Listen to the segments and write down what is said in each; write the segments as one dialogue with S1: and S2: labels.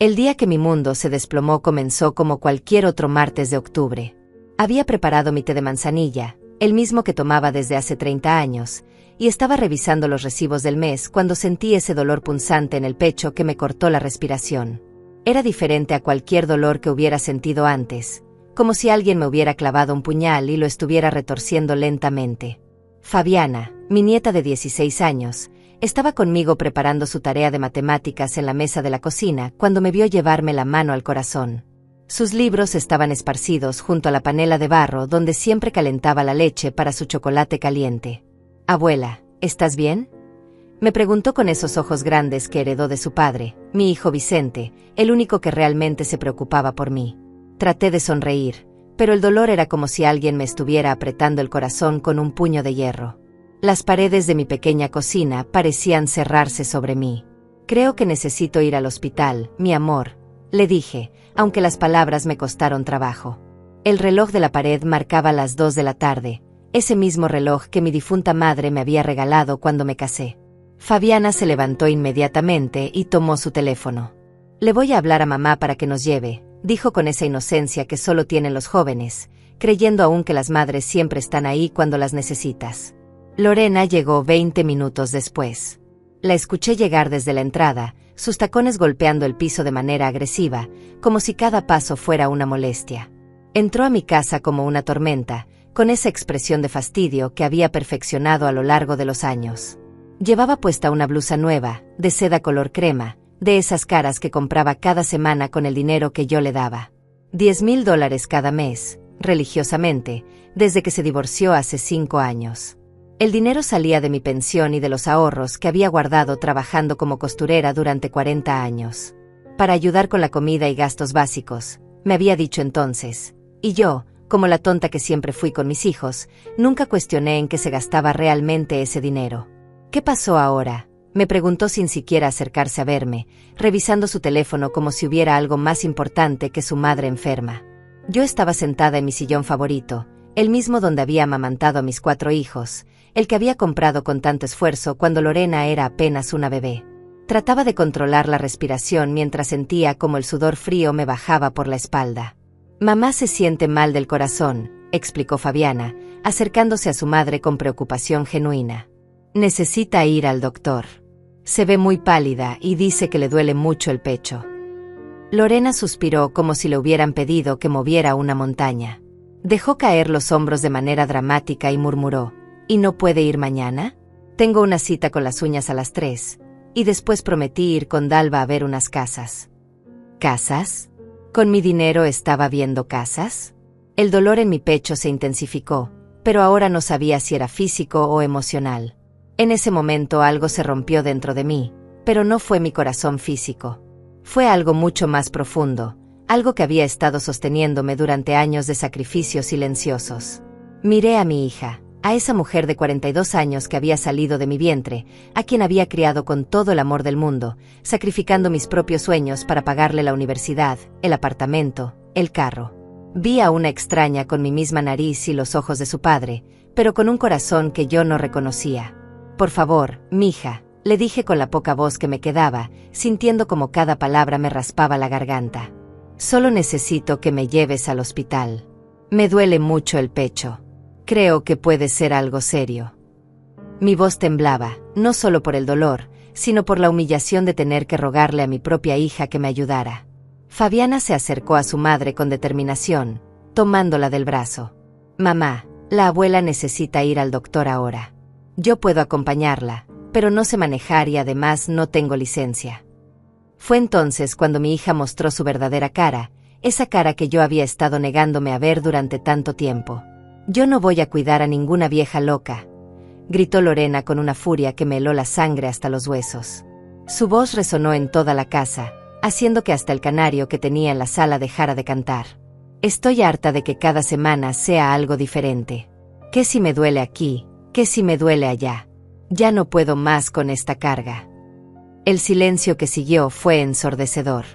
S1: El día que mi mundo se desplomó comenzó como cualquier otro martes de octubre. Había preparado mi té de manzanilla, el mismo que tomaba desde hace 30 años, y estaba revisando los recibos del mes cuando sentí ese dolor punzante en el pecho que me cortó la respiración. Era diferente a cualquier dolor que hubiera sentido antes, como si alguien me hubiera clavado un puñal y lo estuviera retorciendo lentamente. Fabiana, mi nieta de 16 años, estaba conmigo preparando su tarea de matemáticas en la mesa de la cocina cuando me vio llevarme la mano al corazón. Sus libros estaban esparcidos junto a la panela de barro donde siempre calentaba la leche para su chocolate caliente. «Abuela, ¿estás bien?», me preguntó con esos ojos grandes que heredó de su padre, mi hijo Vicente, el único que realmente se preocupaba por mí. Traté de sonreír, pero el dolor era como si alguien me estuviera apretando el corazón con un puño de hierro. Las paredes de mi pequeña cocina parecían cerrarse sobre mí. «Creo que necesito ir al hospital, mi amor», le dije, aunque las palabras me costaron trabajo. El reloj de la pared marcaba las 2 de la tarde, ese mismo reloj que mi difunta madre me había regalado cuando me casé. Fabiana se levantó inmediatamente y tomó su teléfono. «Le voy a hablar a mamá para que nos lleve», dijo con esa inocencia que solo tienen los jóvenes, creyendo aún que las madres siempre están ahí cuando las necesitas. Lorena llegó 20 minutos después. La escuché llegar desde la entrada, sus tacones golpeando el piso de manera agresiva, como si cada paso fuera una molestia. Entró a mi casa como una tormenta, con esa expresión de fastidio que había perfeccionado a lo largo de los años. Llevaba puesta una blusa nueva, de seda color crema, de esas caras que compraba cada semana con el dinero que yo le daba. $10,000 cada mes, religiosamente, desde que se divorció hace 5 años. El dinero salía de mi pensión y de los ahorros que había guardado trabajando como costurera durante 40 años. Para ayudar con la comida y gastos básicos, me había dicho entonces, y yo, como la tonta que siempre fui con mis hijos, nunca cuestioné en qué se gastaba realmente ese dinero. «¿Qué pasó ahora?», me preguntó sin siquiera acercarse a verme, revisando su teléfono como si hubiera algo más importante que su madre enferma. Yo estaba sentada en mi sillón favorito, el mismo donde había amamantado a mis 4 hijos, el que había comprado con tanto esfuerzo cuando Lorena era apenas una bebé. Trataba de controlar la respiración mientras sentía como el sudor frío me bajaba por la espalda. «Mamá se siente mal del corazón», explicó Fabiana, acercándose a su madre con preocupación genuina. «Necesita ir al doctor. Se ve muy pálida y dice que le duele mucho el pecho». Lorena suspiró como si le hubieran pedido que moviera una montaña. Dejó caer los hombros de manera dramática y murmuró: «¿Y no puede ir mañana? Tengo una cita con las uñas a las 3, y después prometí ir con Dalva a ver unas casas». «¿Casas? ¿Con mi dinero estaba viendo casas?». El dolor en mi pecho se intensificó, pero ahora no sabía si era físico o emocional. En ese momento algo se rompió dentro de mí, pero no fue mi corazón físico. Fue algo mucho más profundo, algo que había estado sosteniéndome durante años de sacrificios silenciosos. Miré a mi hija, a esa mujer de 42 años que había salido de mi vientre, a quien había criado con todo el amor del mundo, sacrificando mis propios sueños para pagarle la universidad, el apartamento, el carro. Vi a una extraña con mi misma nariz y los ojos de su padre, pero con un corazón que yo no reconocía. «Por favor, mija», le dije con la poca voz que me quedaba, sintiendo como cada palabra me raspaba la garganta. «Solo necesito que me lleves al hospital. Me duele mucho el pecho. Creo que puede ser algo serio». Mi voz temblaba, no solo por el dolor, sino por la humillación de tener que rogarle a mi propia hija que me ayudara. Fabiana se acercó a su madre con determinación, tomándola del brazo. «Mamá, la abuela necesita ir al doctor ahora. Yo puedo acompañarla, pero no sé manejar y además no tengo licencia». Fue entonces cuando mi hija mostró su verdadera cara, esa cara que yo había estado negándome a ver durante tanto tiempo. «Yo no voy a cuidar a ninguna vieja loca», gritó Lorena con una furia que me heló la sangre hasta los huesos. Su voz resonó en toda la casa, haciendo que hasta el canario que tenía en la sala dejara de cantar. «Estoy harta de que cada semana sea algo diferente. ¿Qué si me duele aquí? ¿Qué si me duele allá? Ya no puedo más con esta carga». El silencio que siguió fue ensordecedor.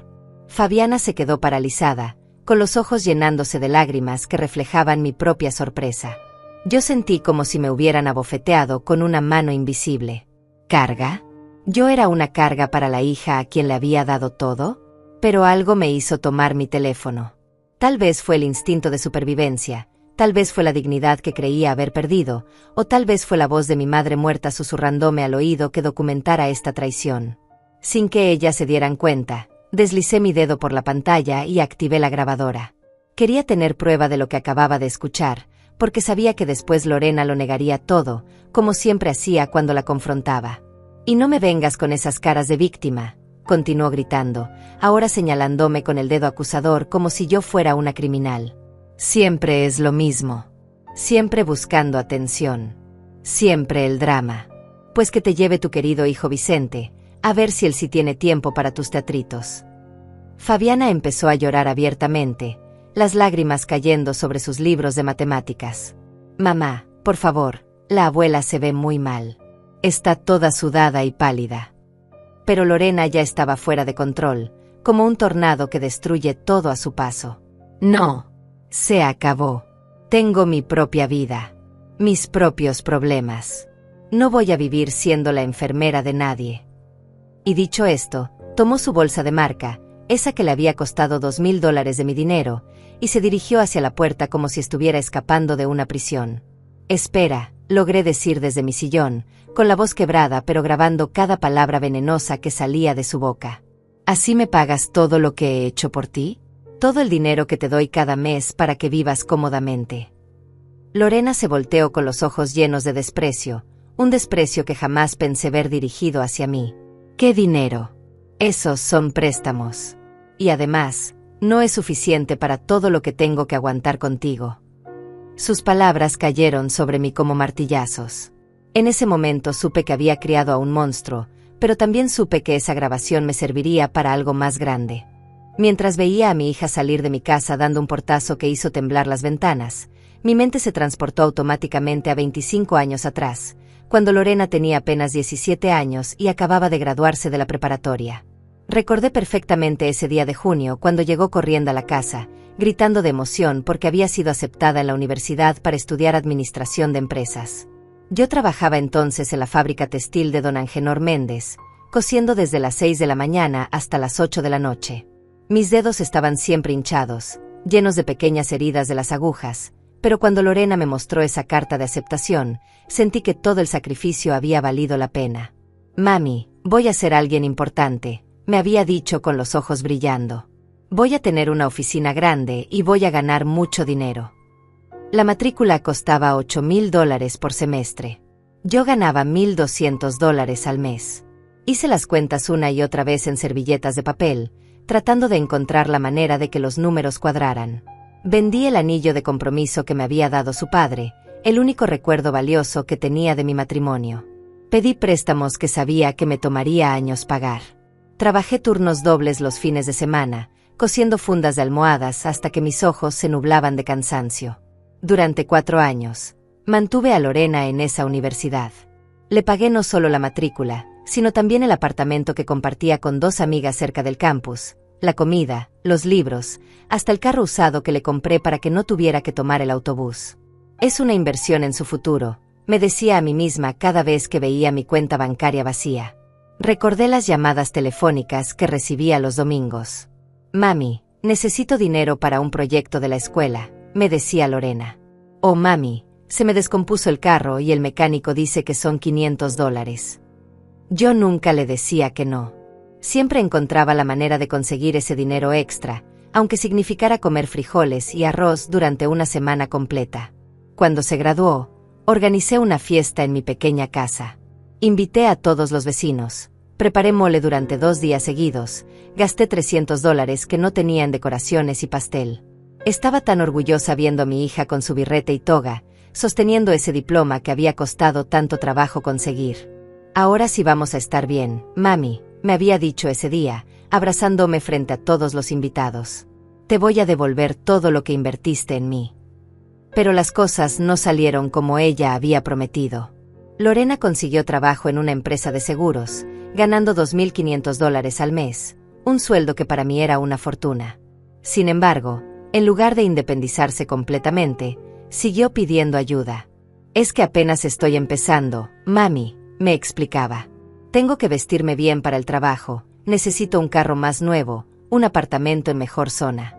S1: Fabiana se quedó paralizada, con los ojos llenándose de lágrimas que reflejaban mi propia sorpresa. Yo sentí como si me hubieran abofeteado con una mano invisible. ¿Carga? ¿Yo era una carga para la hija a quien le había dado todo? Pero algo me hizo tomar mi teléfono. Tal vez fue el instinto de supervivencia, tal vez fue la dignidad que creía haber perdido, o tal vez fue la voz de mi madre muerta susurrándome al oído que documentara esta traición. Sin que ellas se dieran cuenta, deslicé mi dedo por la pantalla y activé la grabadora. Quería tener prueba de lo que acababa de escuchar, porque sabía que después Lorena lo negaría todo, como siempre hacía cuando la confrontaba. «Y no me vengas con esas caras de víctima», continuó gritando, ahora señalándome con el dedo acusador como si yo fuera una criminal. «Siempre es lo mismo. Siempre buscando atención. Siempre el drama. Pues que te lleve tu querido hijo Vicente, a ver si él sí tiene tiempo para tus teatritos». Fabiana empezó a llorar abiertamente, las lágrimas cayendo sobre sus libros de matemáticas. «Mamá, por favor, la abuela se ve muy mal. Está toda sudada y pálida». Pero Lorena ya estaba fuera de control, como un tornado que destruye todo a su paso. «No. Se acabó. Tengo mi propia vida. Mis propios problemas. No voy a vivir siendo la enfermera de nadie». Y dicho esto, tomó su bolsa de marca, esa que le había costado $2,000 de mi dinero, y se dirigió hacia la puerta como si estuviera escapando de una prisión. «Espera», logré decir desde mi sillón, con la voz quebrada pero grabando cada palabra venenosa que salía de su boca. «¿Así me pagas todo lo que he hecho por ti? Todo el dinero que te doy cada mes para que vivas cómodamente». Lorena se volteó con los ojos llenos de desprecio, un desprecio que jamás pensé ver dirigido hacia mí. «¿Qué dinero? Esos son préstamos. Y además, no es suficiente para todo lo que tengo que aguantar contigo». Sus palabras cayeron sobre mí como martillazos. En ese momento supe que había criado a un monstruo, pero también supe que esa grabación me serviría para algo más grande. Mientras veía a mi hija salir de mi casa dando un portazo que hizo temblar las ventanas, mi mente se transportó automáticamente a 25 años atrás, cuando Lorena tenía apenas 17 años y acababa de graduarse de la preparatoria. Recordé perfectamente ese día de junio cuando llegó corriendo a la casa, gritando de emoción porque había sido aceptada en la universidad para estudiar administración de empresas. Yo trabajaba entonces en la fábrica textil de don Angenor Méndez, cosiendo desde las 6 de la mañana hasta las 8 de la noche. Mis dedos estaban siempre hinchados, llenos de pequeñas heridas de las agujas, pero cuando Lorena me mostró esa carta de aceptación, sentí que todo el sacrificio había valido la pena. «Mami, voy a ser alguien importante», me había dicho con los ojos brillando. «Voy a tener una oficina grande y voy a ganar mucho dinero». La matrícula costaba $8,000 por semestre. Yo ganaba $1,200 al mes. Hice las cuentas una y otra vez en servilletas de papel, tratando de encontrar la manera de que los números cuadraran. Vendí el anillo de compromiso que me había dado su padre, el único recuerdo valioso que tenía de mi matrimonio. Pedí préstamos que sabía que me tomaría años pagar. Trabajé turnos dobles los fines de semana, cosiendo fundas de almohadas hasta que mis ojos se nublaban de cansancio. Durante 4 años, mantuve a Lorena en esa universidad. Le pagué no solo la matrícula, sino también el apartamento que compartía con 2 amigas cerca del campus, la comida, los libros, hasta el carro usado que le compré para que no tuviera que tomar el autobús. «Es una inversión en su futuro», me decía a mí misma cada vez que veía mi cuenta bancaria vacía. Recordé las llamadas telefónicas que recibía los domingos. «Mami, necesito dinero para un proyecto de la escuela», me decía Lorena. «Oh, mami, se me descompuso el carro y el mecánico dice que son $500. Yo nunca le decía que no. Siempre encontraba la manera de conseguir ese dinero extra, aunque significara comer frijoles y arroz durante una semana completa. Cuando se graduó, organicé una fiesta en mi pequeña casa. Invité a todos los vecinos. Preparé mole durante 2 días seguidos. Gasté $300 que no tenía en decoraciones y pastel. Estaba tan orgullosa viendo a mi hija con su birrete y toga, sosteniendo ese diploma que había costado tanto trabajo conseguir. «Ahora sí vamos a estar bien, mami», me había dicho ese día, abrazándome frente a todos los invitados. «Te voy a devolver todo lo que invertiste en mí». Pero las cosas no salieron como ella había prometido. Lorena consiguió trabajo en una empresa de seguros, ganando $2,500 al mes, un sueldo que para mí era una fortuna. Sin embargo, en lugar de independizarse completamente, siguió pidiendo ayuda. «Es que apenas estoy empezando, mami», me explicaba. «Tengo que vestirme bien para el trabajo, necesito un carro más nuevo, un apartamento en mejor zona.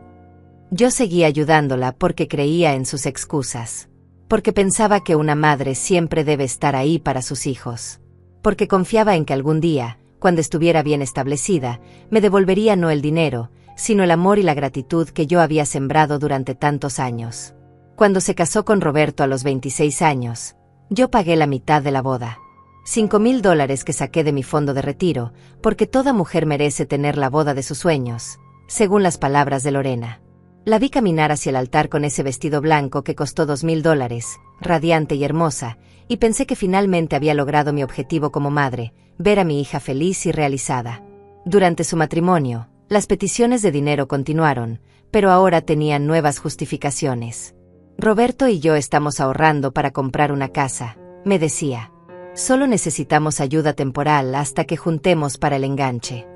S1: Yo seguía ayudándola porque creía en sus excusas. Porque pensaba que una madre siempre debe estar ahí para sus hijos. Porque confiaba en que algún día, cuando estuviera bien establecida, me devolvería no el dinero, sino el amor y la gratitud que yo había sembrado durante tantos años. Cuando se casó con Roberto a los 26 años, yo pagué la mitad de la boda. $5,000 que saqué de mi fondo de retiro, porque toda mujer merece tener la boda de sus sueños, según las palabras de Lorena. La vi caminar hacia el altar con ese vestido blanco que costó $2,000, radiante y hermosa, y pensé que finalmente había logrado mi objetivo como madre, ver a mi hija feliz y realizada. Durante su matrimonio, las peticiones de dinero continuaron, pero ahora tenían nuevas justificaciones. Roberto y yo estamos ahorrando para comprar una casa, me decía. Solo necesitamos ayuda temporal hasta que juntemos para el enganche.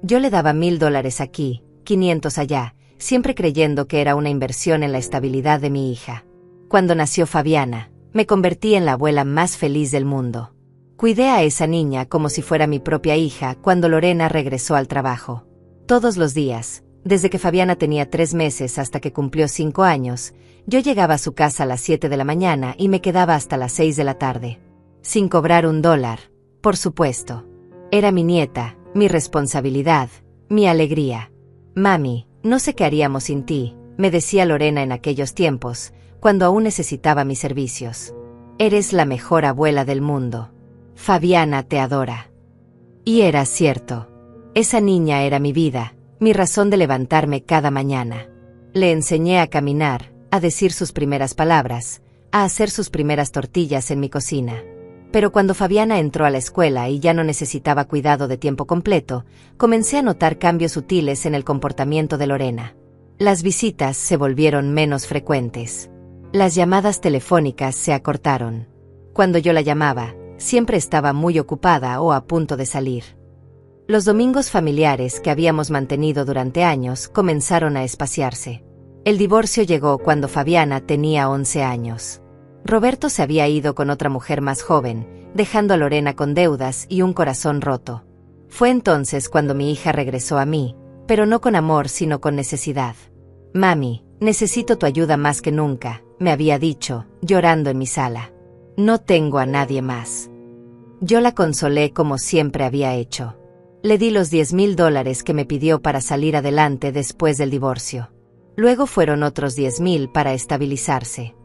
S1: Yo le daba $1,000 aquí, 500 allá, siempre creyendo que era una inversión en la estabilidad de mi hija. Cuando nació Fabiana, me convertí en la abuela más feliz del mundo. Cuidé a esa niña como si fuera mi propia hija cuando Lorena regresó al trabajo. Todos los días, desde que Fabiana tenía 3 meses hasta que cumplió 5 años, yo llegaba a su casa a las 7 de la mañana y me quedaba hasta las 6 de la tarde. Sin cobrar $1, por supuesto. Era mi nieta, mi responsabilidad, mi alegría. Mami, no sé qué haríamos sin ti, me decía Lorena en aquellos tiempos, cuando aún necesitaba mis servicios. Eres la mejor abuela del mundo. Fabiana te adora. Y era cierto. Esa niña era mi vida, mi razón de levantarme cada mañana. Le enseñé a caminar, a decir sus primeras palabras, a hacer sus primeras tortillas en mi cocina. Pero cuando Fabiana entró a la escuela y ya no necesitaba cuidado de tiempo completo, comencé a notar cambios sutiles en el comportamiento de Lorena. Las visitas se volvieron menos frecuentes. Las llamadas telefónicas se acortaron. Cuando yo la llamaba, siempre estaba muy ocupada o a punto de salir. Los domingos familiares que habíamos mantenido durante años comenzaron a espaciarse. El divorcio llegó cuando Fabiana tenía 11 años. Roberto se había ido con otra mujer más joven, dejando a Lorena con deudas y un corazón roto. Fue entonces cuando mi hija regresó a mí, pero no con amor sino con necesidad. Mami, necesito tu ayuda más que nunca, me había dicho, llorando en mi sala. No tengo a nadie más. Yo la consolé como siempre había hecho. Le di los $10,000 que me pidió para salir adelante después del divorcio. Luego fueron otros 10,000 para estabilizarse.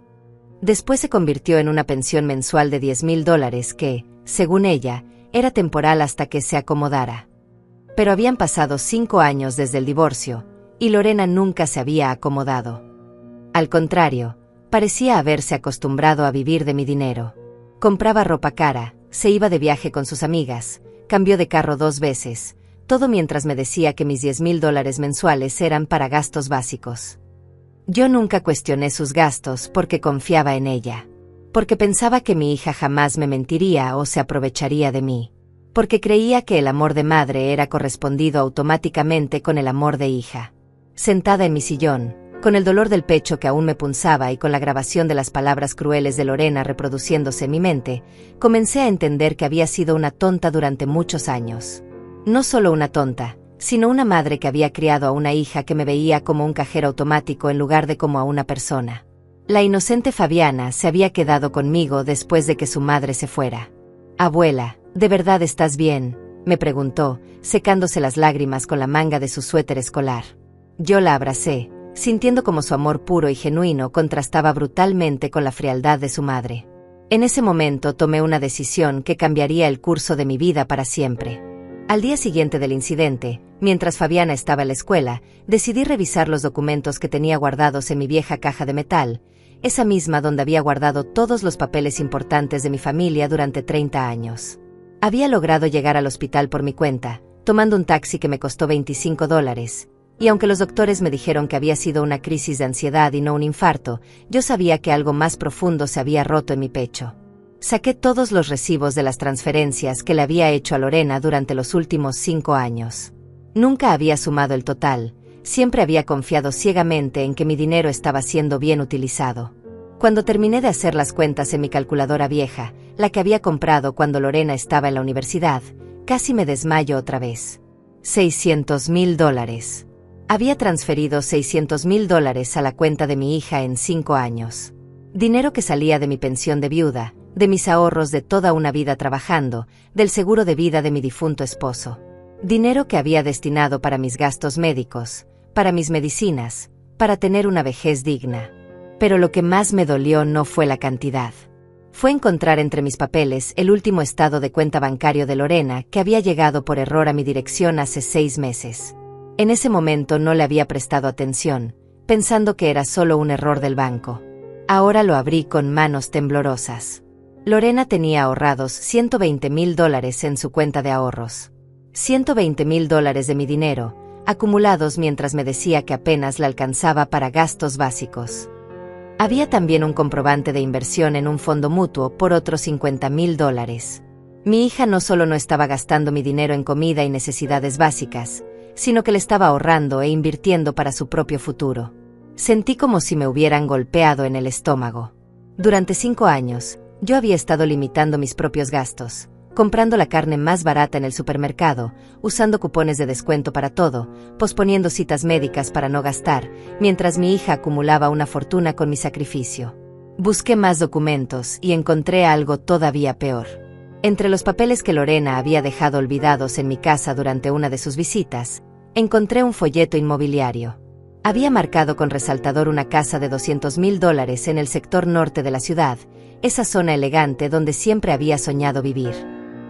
S1: Después se convirtió en una pensión mensual de $10,000 que, según ella, era temporal hasta que se acomodara. Pero habían pasado 5 años desde el divorcio, y Lorena nunca se había acomodado. Al contrario, parecía haberse acostumbrado a vivir de mi dinero. Compraba ropa cara, se iba de viaje con sus amigas, cambió de carro 2 veces, todo mientras me decía que mis $10,000 mensuales eran para gastos básicos. Yo nunca cuestioné sus gastos porque confiaba en ella. Porque pensaba que mi hija jamás me mentiría o se aprovecharía de mí. Porque creía que el amor de madre era correspondido automáticamente con el amor de hija. Sentada en mi sillón, con el dolor del pecho que aún me punzaba y con la grabación de las palabras crueles de Lorena reproduciéndose en mi mente, comencé a entender que había sido una tonta durante muchos años. No solo una tonta, sino una madre que había criado a una hija que me veía como un cajero automático en lugar de como a una persona. La inocente Fabiana se había quedado conmigo después de que su madre se fuera. «Abuela, ¿de verdad estás bien?», me preguntó, secándose las lágrimas con la manga de su suéter escolar. Yo la abracé, sintiendo como su amor puro y genuino contrastaba brutalmente con la frialdad de su madre. En ese momento tomé una decisión que cambiaría el curso de mi vida para siempre. Al día siguiente del incidente, mientras Fabiana estaba en la escuela, decidí revisar los documentos que tenía guardados en mi vieja caja de metal, esa misma donde había guardado todos los papeles importantes de mi familia durante 30 años. Había logrado llegar al hospital por mi cuenta, tomando un taxi que me costó $25, y aunque los doctores me dijeron que había sido una crisis de ansiedad y no un infarto, yo sabía que algo más profundo se había roto en mi pecho. Saqué todos los recibos de las transferencias que le había hecho a Lorena durante los últimos 5 años. Nunca había sumado el total, siempre había confiado ciegamente en que mi dinero estaba siendo bien utilizado. Cuando terminé de hacer las cuentas en mi calculadora vieja, la que había comprado cuando Lorena estaba en la universidad, casi me desmayo otra vez. $600,000. Había transferido $600,000 a la cuenta de mi hija en 5 años. Dinero que salía de mi pensión de viuda, de mis ahorros de toda una vida trabajando, del seguro de vida de mi difunto esposo. Dinero que había destinado para mis gastos médicos, para mis medicinas, para tener una vejez digna. Pero lo que más me dolió no fue la cantidad. Fue encontrar entre mis papeles el último estado de cuenta bancario de Lorena que había llegado por error a mi dirección hace 6 meses. En ese momento no le había prestado atención, pensando que era solo un error del banco. Ahora lo abrí con manos temblorosas. Lorena tenía ahorrados $120,000 en su cuenta de ahorros. $120,000 de mi dinero, acumulados mientras me decía que apenas la alcanzaba para gastos básicos. Había también un comprobante de inversión en un fondo mutuo por otros $50,000. Mi hija no solo no estaba gastando mi dinero en comida y necesidades básicas, sino que le estaba ahorrando e invirtiendo para su propio futuro. Sentí como si me hubieran golpeado en el estómago. Durante 5 años, yo había estado limitando mis propios gastos, comprando la carne más barata en el supermercado, usando cupones de descuento para todo, posponiendo citas médicas para no gastar, mientras mi hija acumulaba una fortuna con mi sacrificio. Busqué más documentos y encontré algo todavía peor. Entre los papeles que Lorena había dejado olvidados en mi casa durante una de sus visitas, encontré un folleto inmobiliario. Había marcado con resaltador una casa de $200,000 en el sector norte de la ciudad, esa zona elegante donde siempre había soñado vivir.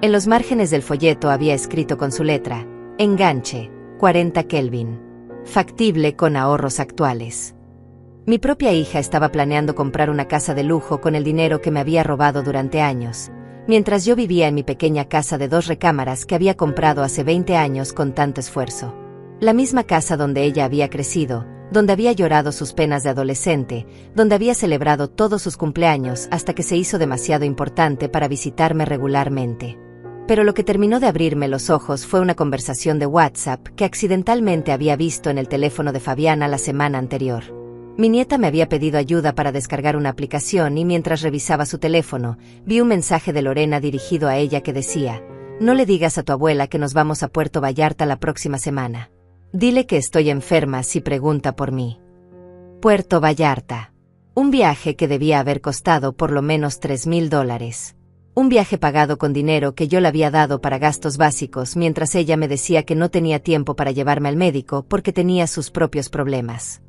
S1: En los márgenes del folleto había escrito con su letra, enganche, 40 Kelvin. Factible con ahorros actuales. Mi propia hija estaba planeando comprar una casa de lujo con el dinero que me había robado durante años, mientras yo vivía en mi pequeña casa de 2 recámaras que había comprado hace 20 años con tanto esfuerzo. La misma casa donde ella había crecido, donde había llorado sus penas de adolescente, donde había celebrado todos sus cumpleaños hasta que se hizo demasiado importante para visitarme regularmente. Pero lo que terminó de abrirme los ojos fue una conversación de WhatsApp que accidentalmente había visto en el teléfono de Fabiana la semana anterior. Mi nieta me había pedido ayuda para descargar una aplicación y mientras revisaba su teléfono, vi un mensaje de Lorena dirigido a ella que decía, no le digas a tu abuela que nos vamos a Puerto Vallarta la próxima semana. Dile que estoy enferma si pregunta por mí. Puerto Vallarta. Un viaje que debía haber costado por lo menos $3,000. Un viaje pagado con dinero que yo le había dado para gastos básicos mientras ella me decía que no tenía tiempo para llevarme al médico porque tenía sus propios problemas.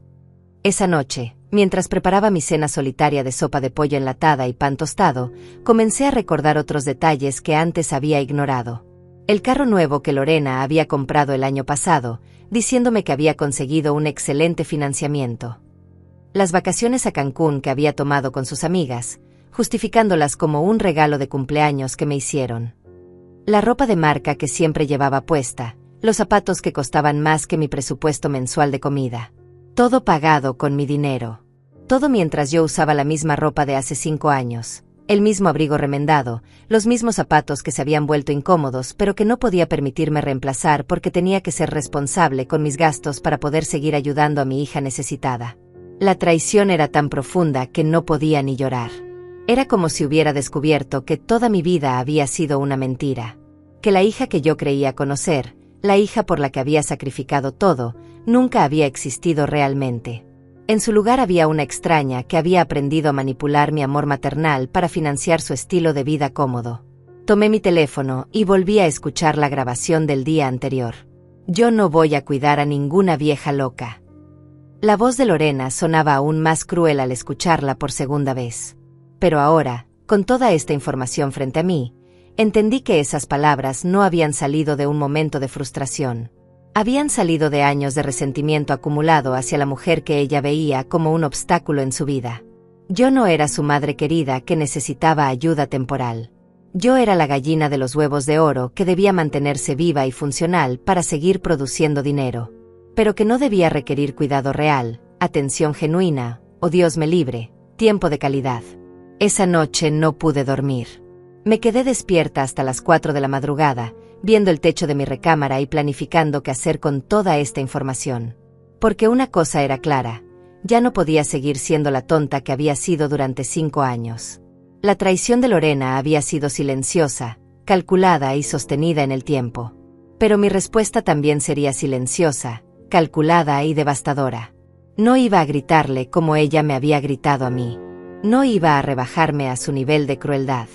S1: Esa noche, mientras preparaba mi cena solitaria de sopa de pollo enlatada y pan tostado, comencé a recordar otros detalles que antes había ignorado. El carro nuevo que Lorena había comprado el año pasado, diciéndome que había conseguido un excelente financiamiento. Las vacaciones a Cancún que había tomado con sus amigas, justificándolas como un regalo de cumpleaños que me hicieron. La ropa de marca que siempre llevaba puesta, los zapatos que costaban más que mi presupuesto mensual de comida. Todo pagado con mi dinero. Todo mientras yo usaba la misma ropa de hace 5 años. El mismo abrigo remendado, los mismos zapatos que se habían vuelto incómodos pero que no podía permitirme reemplazar porque tenía que ser responsable con mis gastos para poder seguir ayudando a mi hija necesitada. La traición era tan profunda que no podía ni llorar. Era como si hubiera descubierto que toda mi vida había sido una mentira. Que la hija que yo creía conocer, la hija por la que había sacrificado todo, nunca había existido realmente. En su lugar había una extraña que había aprendido a manipular mi amor maternal para financiar su estilo de vida cómodo. Tomé mi teléfono y volví a escuchar la grabación del día anterior. Yo no voy a cuidar a ninguna vieja loca. La voz de Lorena sonaba aún más cruel al escucharla por segunda vez. Pero ahora, con toda esta información frente a mí, entendí que esas palabras no habían salido de un momento de frustración. Habían salido de años de resentimiento acumulado hacia la mujer que ella veía como un obstáculo en su vida. Yo no era su madre querida que necesitaba ayuda temporal. Yo era la gallina de los huevos de oro que debía mantenerse viva y funcional para seguir produciendo dinero. Pero que no debía requerir cuidado real, atención genuina, o Dios me libre, tiempo de calidad. Esa noche no pude dormir. Me quedé despierta hasta las 4 de la madrugada, viendo el techo de mi recámara y planificando qué hacer con toda esta información. Porque una cosa era clara, ya no podía seguir siendo la tonta que había sido durante 5 años. La traición de Lorena había sido silenciosa, calculada y sostenida en el tiempo. Pero mi respuesta también sería silenciosa, calculada y devastadora. No iba a gritarle como ella me había gritado a mí. No iba a rebajarme a su nivel de crueldad.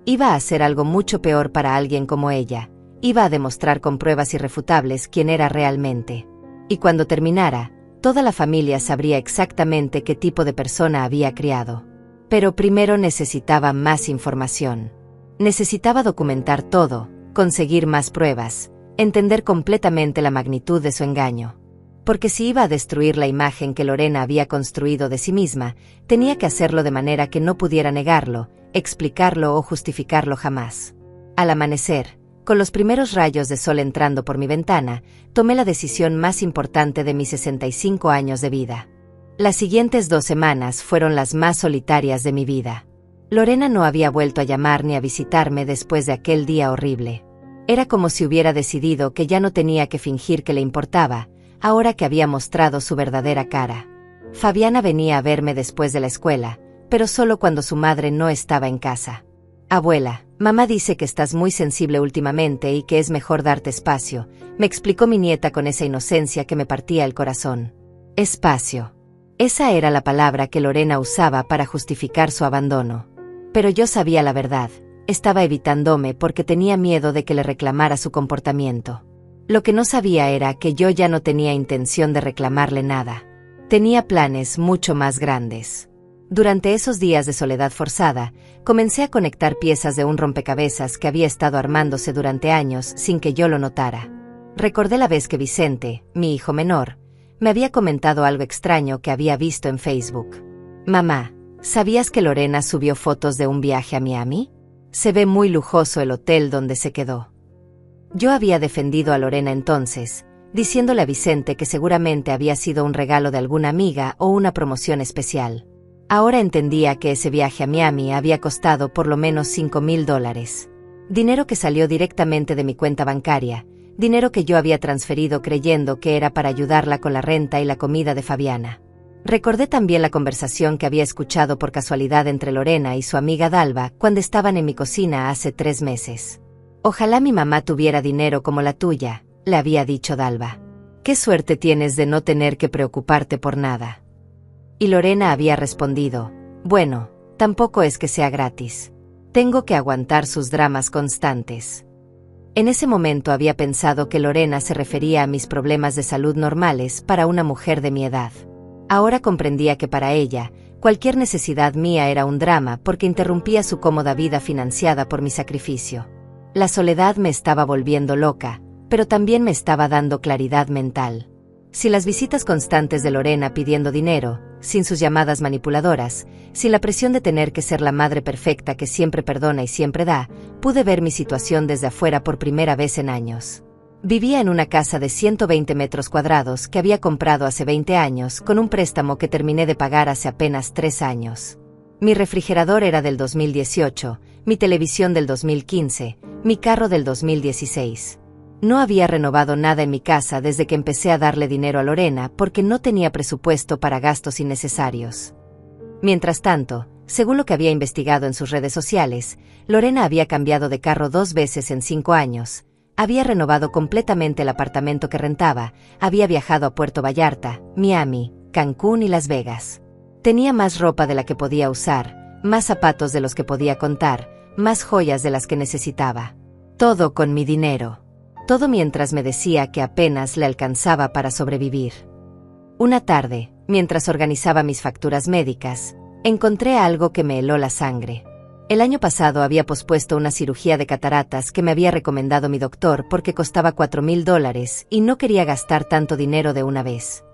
S1: Iba a hacer algo mucho peor para alguien como ella. Iba a demostrar con pruebas irrefutables quién era realmente. Y cuando terminara, toda la familia sabría exactamente qué tipo de persona había criado. Pero primero necesitaba más información. Necesitaba documentar todo, conseguir más pruebas, entender completamente la magnitud de su engaño. Porque si iba a destruir la imagen que Lorena había construido de sí misma, tenía que hacerlo de manera que no pudiera negarlo, explicarlo o justificarlo jamás. Al amanecer, con los primeros rayos de sol entrando por mi ventana, tomé la decisión más importante de mis 65 años de vida. Las siguientes 2 semanas fueron las más solitarias de mi vida. Lorena no había vuelto a llamar ni a visitarme después de aquel día horrible. Era como si hubiera decidido que ya no tenía que fingir que le importaba, ahora que había mostrado su verdadera cara. Fabiana venía a verme después de la escuela, pero solo cuando su madre no estaba en casa. «Abuela, mamá dice que estás muy sensible últimamente y que es mejor darte espacio», me explicó mi nieta con esa inocencia que me partía el corazón. Espacio. Esa era la palabra que Lorena usaba para justificar su abandono. Pero yo sabía la verdad, estaba evitándome porque tenía miedo de que le reclamara su comportamiento. Lo que no sabía era que yo ya no tenía intención de reclamarle nada. Tenía planes mucho más grandes. Durante esos días de soledad forzada, comencé a conectar piezas de un rompecabezas que había estado armándose durante años sin que yo lo notara. Recordé la vez que Vicente, mi hijo menor, me había comentado algo extraño que había visto en Facebook. «Mamá, ¿sabías que Lorena subió fotos de un viaje a Miami? Se ve muy lujoso el hotel donde se quedó». Yo había defendido a Lorena entonces, diciéndole a Vicente que seguramente había sido un regalo de alguna amiga o una promoción especial. Ahora entendía que ese viaje a Miami había costado por lo menos $5,000. Dinero que salió directamente de mi cuenta bancaria, dinero que yo había transferido creyendo que era para ayudarla con la renta y la comida de Fabiana. Recordé también la conversación que había escuchado por casualidad entre Lorena y su amiga Dalva cuando estaban en mi cocina hace 3 meses. «Ojalá mi mamá tuviera dinero como la tuya», le había dicho Dalva. «Qué suerte tienes de no tener que preocuparte por nada». Y Lorena había respondido: «Bueno, tampoco es que sea gratis. Tengo que aguantar sus dramas constantes». En ese momento había pensado que Lorena se refería a mis problemas de salud normales para una mujer de mi edad. Ahora comprendía que para ella, cualquier necesidad mía era un drama porque interrumpía su cómoda vida financiada por mi sacrificio. La soledad me estaba volviendo loca, pero también me estaba dando claridad mental. Sin las visitas constantes de Lorena pidiendo dinero, sin sus llamadas manipuladoras, sin la presión de tener que ser la madre perfecta que siempre perdona y siempre da, pude ver mi situación desde afuera por primera vez en años. Vivía en una casa de 120 metros cuadrados que había comprado hace 20 años con un préstamo que terminé de pagar hace apenas 3 años. Mi refrigerador era del 2018, mi televisión del 2015, mi carro del 2016. No había renovado nada en mi casa desde que empecé a darle dinero a Lorena porque no tenía presupuesto para gastos innecesarios. Mientras tanto, según lo que había investigado en sus redes sociales, Lorena había cambiado de carro 2 veces en 5 años, había renovado completamente el apartamento que rentaba, había viajado a Puerto Vallarta, Miami, Cancún y Las Vegas. Tenía más ropa de la que podía usar, más zapatos de los que podía contar, más joyas de las que necesitaba. Todo con mi dinero. Todo mientras me decía que apenas le alcanzaba para sobrevivir. Una tarde, mientras organizaba mis facturas médicas, encontré algo que me heló la sangre. El año pasado había pospuesto una cirugía de cataratas que me había recomendado mi doctor porque costaba $4,000 y no quería gastar tanto dinero de una vez.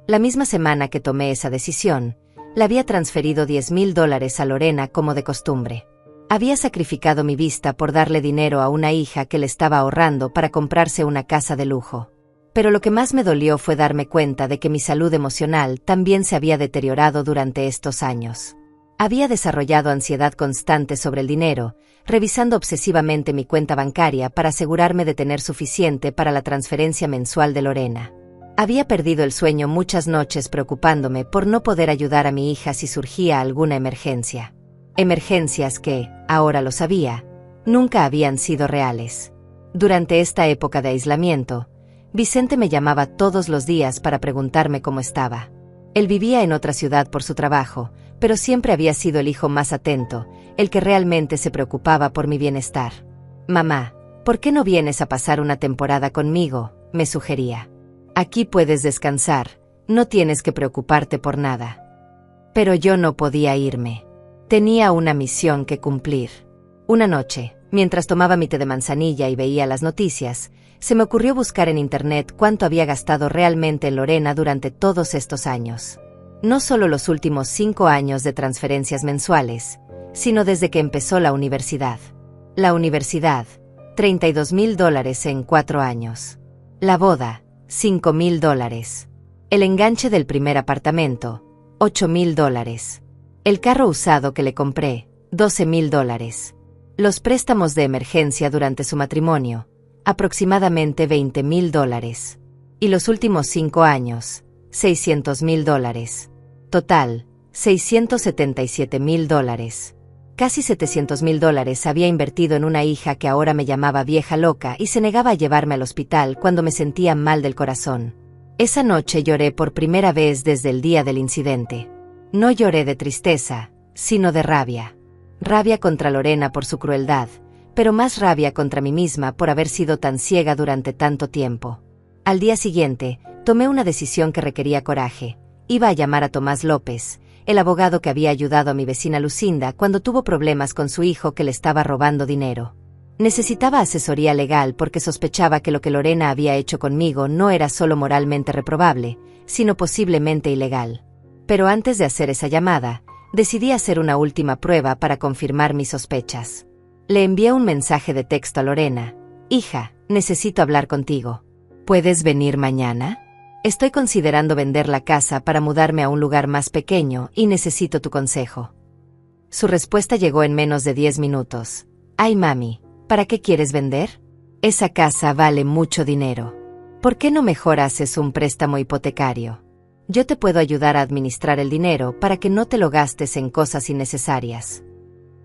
S1: La misma semana que tomé esa decisión, le había transferido $10,000 a Lorena como de costumbre. Había sacrificado mi vista por darle dinero a una hija que le estaba ahorrando para comprarse una casa de lujo. Pero lo que más me dolió fue darme cuenta de que mi salud emocional también se había deteriorado durante estos años. Había desarrollado ansiedad constante sobre el dinero, revisando obsesivamente mi cuenta bancaria para asegurarme de tener suficiente para la transferencia mensual de Lorena. Había perdido el sueño muchas noches preocupándome por no poder ayudar a mi hija si surgía alguna emergencia. Emergencias que, ahora lo sabía, nunca habían sido reales. Durante esta época de aislamiento, Vicente me llamaba todos los días para preguntarme cómo estaba. Él vivía en otra ciudad por su trabajo, pero siempre había sido el hijo más atento, el que realmente se preocupaba por mi bienestar. «Mamá, ¿por qué no vienes a pasar una temporada conmigo?», me sugería. «Aquí puedes descansar, no tienes que preocuparte por nada». Pero yo no podía irme. Tenía una misión que cumplir. Una noche, mientras tomaba mi té de manzanilla y veía las noticias, se me ocurrió buscar en internet cuánto había gastado realmente en Lorena durante todos estos años. No solo los últimos 5 años de transferencias mensuales, sino desde que empezó la universidad. La universidad, $32,000 en 4 años. La boda, $5,000. El enganche del primer apartamento, $8,000. El carro usado que le compré, $12,000. Los préstamos de emergencia durante su matrimonio, aproximadamente $20,000. Y los últimos 5 años, $600,000. Total, $677,000. Casi $700,000 había invertido en una hija que ahora me llamaba vieja loca y se negaba a llevarme al hospital cuando me sentía mal del corazón. Esa noche lloré por primera vez desde el día del incidente. No lloré de tristeza, sino de rabia. Rabia contra Lorena por su crueldad, pero más rabia contra mí misma por haber sido tan ciega durante tanto tiempo. Al día siguiente, tomé una decisión que requería coraje. Iba a llamar a Tomás López, el abogado que había ayudado a mi vecina Lucinda cuando tuvo problemas con su hijo que le estaba robando dinero. Necesitaba asesoría legal porque sospechaba que lo que Lorena había hecho conmigo no era solo moralmente reprobable, sino posiblemente ilegal. Pero antes de hacer esa llamada, decidí hacer una última prueba para confirmar mis sospechas. Le envié un mensaje de texto a Lorena. «Hija, necesito hablar contigo. ¿Puedes venir mañana? Estoy considerando vender la casa para mudarme a un lugar más pequeño y necesito tu consejo». Su respuesta llegó en menos de 10 minutos. «Ay, mami, ¿para qué quieres vender? Esa casa vale mucho dinero. ¿Por qué no mejor haces un préstamo hipotecario? Yo te puedo ayudar a administrar el dinero para que no te lo gastes en cosas innecesarias».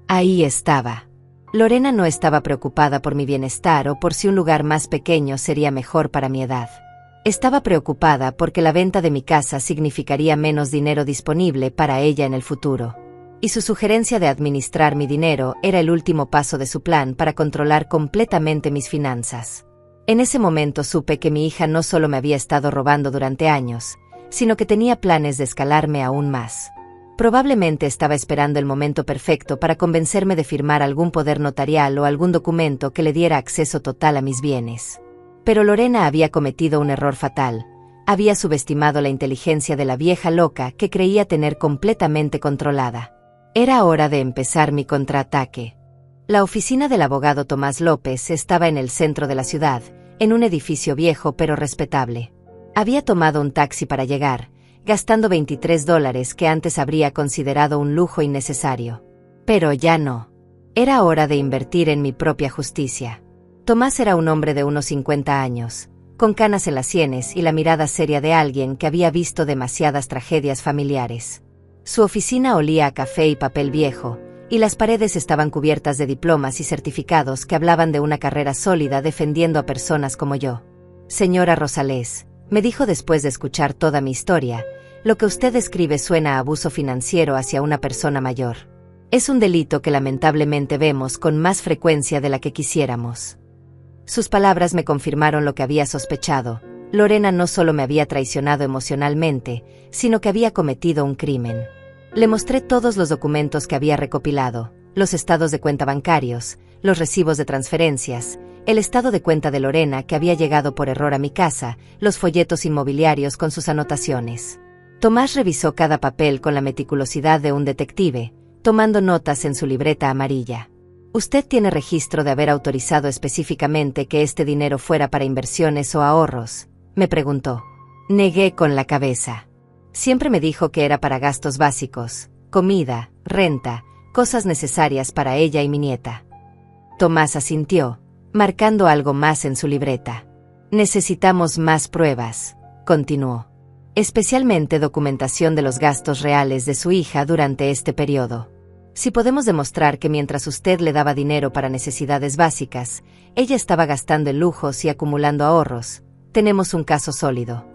S1: Ahí estaba. Lorena no estaba preocupada por mi bienestar o por si un lugar más pequeño sería mejor para mi edad. Estaba preocupada porque la venta de mi casa significaría menos dinero disponible para ella en el futuro. Y su sugerencia de administrar mi dinero era el último paso de su plan para controlar completamente mis finanzas. En ese momento supe que mi hija no solo me había estado robando durante años, sino que tenía planes de escalarme aún más. Probablemente estaba esperando el momento perfecto para convencerme de firmar algún poder notarial o algún documento que le diera acceso total a mis bienes. Pero Lorena había cometido un error fatal. Había subestimado la inteligencia de la vieja loca que creía tener completamente controlada. Era hora de empezar mi contraataque. La oficina del abogado Tomás López estaba en el centro de la ciudad, en un edificio viejo pero respetable. Había tomado un taxi para llegar, gastando $23 que antes habría considerado un lujo innecesario. Pero ya no. Era hora de invertir en mi propia justicia. Tomás era un hombre de unos 50 años, con canas en las sienes y la mirada seria de alguien que había visto demasiadas tragedias familiares. Su oficina olía a café y papel viejo, y las paredes estaban cubiertas de diplomas y certificados que hablaban de una carrera sólida defendiendo a personas como yo. «Señora Rosales», me dijo después de escuchar toda mi historia, «lo que usted describe suena a abuso financiero hacia una persona mayor. Es un delito que lamentablemente vemos con más frecuencia de la que quisiéramos». Sus palabras me confirmaron lo que había sospechado. Lorena no solo me había traicionado emocionalmente, sino que había cometido un crimen. Le mostré todos los documentos que había recopilado, los estados de cuenta bancarios, los recibos de transferencias, el estado de cuenta de Lorena que había llegado por error a mi casa, los folletos inmobiliarios con sus anotaciones. Tomás revisó cada papel con la meticulosidad de un detective, tomando notas en su libreta amarilla. «¿Usted tiene registro de haber autorizado específicamente que este dinero fuera para inversiones o ahorros?», me preguntó. Negué con la cabeza. Siempre me dijo que era para gastos básicos, comida, renta, cosas necesarias para ella y mi nieta. Tomás asintió, marcando algo más en su libreta. «Necesitamos más pruebas», continuó. «Especialmente documentación de los gastos reales de su hija durante este periodo. Si podemos demostrar que mientras usted le daba dinero para necesidades básicas, ella estaba gastando en lujos y acumulando ahorros, tenemos un caso sólido.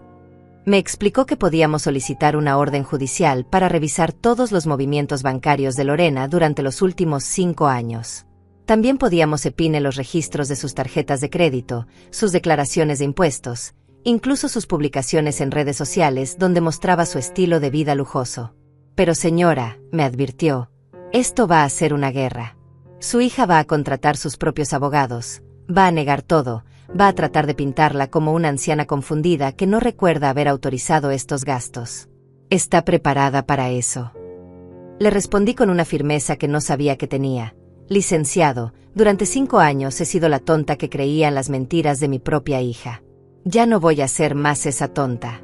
S1: Me explicó que podíamos solicitar una orden judicial para revisar todos los movimientos bancarios de Lorena durante los últimos 5 años. También podíamos cepine los registros de sus tarjetas de crédito, sus declaraciones de impuestos, incluso sus publicaciones en redes sociales donde mostraba su estilo de vida lujoso. Pero señora, me advirtió, esto va a ser una guerra. Su hija va a contratar sus propios abogados, va a negar todo, va a tratar de pintarla como una anciana confundida que no recuerda haber autorizado estos gastos. ¿Está preparada para eso? Le respondí con una firmeza que no sabía que tenía. Licenciado, durante 5 años he sido la tonta que creía en las mentiras de mi propia hija. Ya no voy a ser más esa tonta.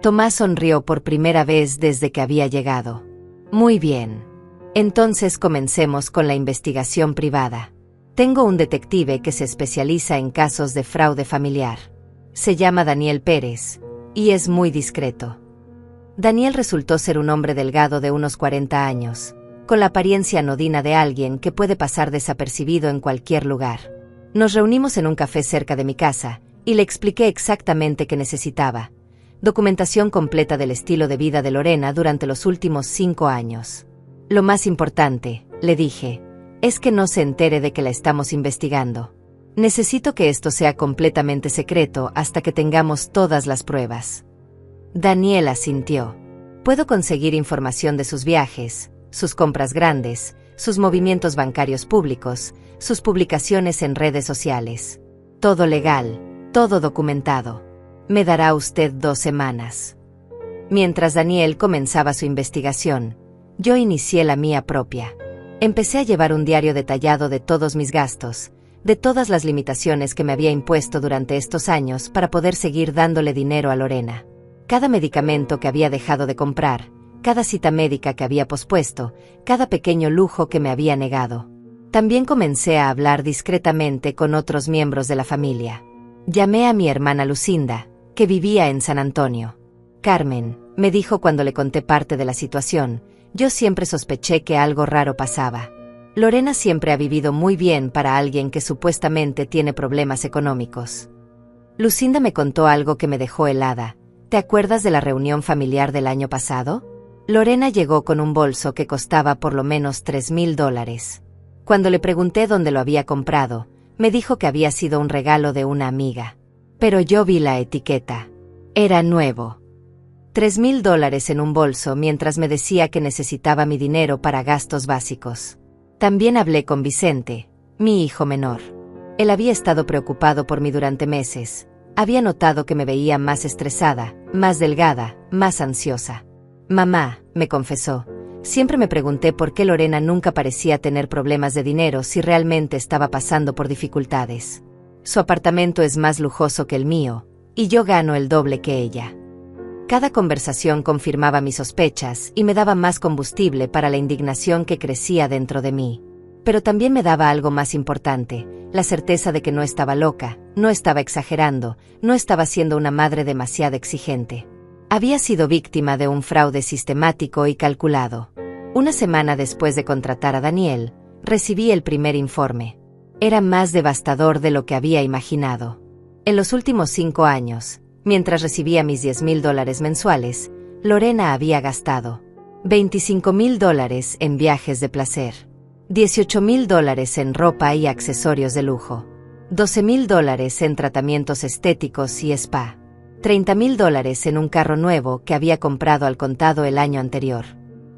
S1: Tomás sonrió por primera vez desde que había llegado. Muy bien. Entonces comencemos con la investigación privada. Tengo un detective que se especializa en casos de fraude familiar. Se llama Daniel Pérez, y es muy discreto. Daniel resultó ser un hombre delgado de unos 40 años, con la apariencia anodina de alguien que puede pasar desapercibido en cualquier lugar. Nos reunimos en un café cerca de mi casa, y le expliqué exactamente qué necesitaba. Documentación completa del estilo de vida de Lorena durante los últimos 5 años. Lo más importante, le dije, es que no se entere de que la estamos investigando. Necesito que esto sea completamente secreto hasta que tengamos todas las pruebas. Daniel asintió. Puedo conseguir información de sus viajes, sus compras grandes, sus movimientos bancarios públicos, sus publicaciones en redes sociales. Todo legal, todo documentado. Me dará usted 2 semanas. Mientras Daniel comenzaba su investigación, yo inicié la mía propia. Empecé a llevar un diario detallado de todos mis gastos, de todas las limitaciones que me había impuesto durante estos años para poder seguir dándole dinero a Lorena. Cada medicamento que había dejado de comprar, cada cita médica que había pospuesto, cada pequeño lujo que me había negado. También comencé a hablar discretamente con otros miembros de la familia. Llamé a mi hermana Lucinda, que vivía en San Antonio. Carmen, me dijo cuando le conté parte de la situación, yo siempre sospeché que algo raro pasaba. Lorena siempre ha vivido muy bien para alguien que supuestamente tiene problemas económicos. Lucinda me contó algo que me dejó helada. ¿Te acuerdas de la reunión familiar del año pasado? Lorena llegó con un bolso que costaba por lo menos $3,000. Cuando le pregunté dónde lo había comprado, me dijo que había sido un regalo de una amiga. Pero yo vi la etiqueta. Era nuevo. $3,000 en un bolso mientras me decía que necesitaba mi dinero para gastos básicos. También hablé con Vicente, mi hijo menor. Él había estado preocupado por mí durante meses. Había notado que me veía más estresada, más delgada, más ansiosa. Mamá, me confesó, siempre me pregunté por qué Lorena nunca parecía tener problemas de dinero si realmente estaba pasando por dificultades. Su apartamento es más lujoso que el mío, y yo gano el doble que ella. Cada conversación confirmaba mis sospechas y me daba más combustible para la indignación que crecía dentro de mí. Pero también me daba algo más importante, la certeza de que no estaba loca, no estaba exagerando, no estaba siendo una madre demasiado exigente. Había sido víctima de un fraude sistemático y calculado. Una semana después de contratar a Daniel, recibí el primer informe. Era más devastador de lo que había imaginado. En los últimos 5 años, mientras recibía mis $10,000 mensuales, Lorena había gastado $25,000 en viajes de placer, $18,000 en ropa y accesorios de lujo, $12,000 en tratamientos estéticos y spa, $30,000 en un carro nuevo que había comprado al contado el año anterior.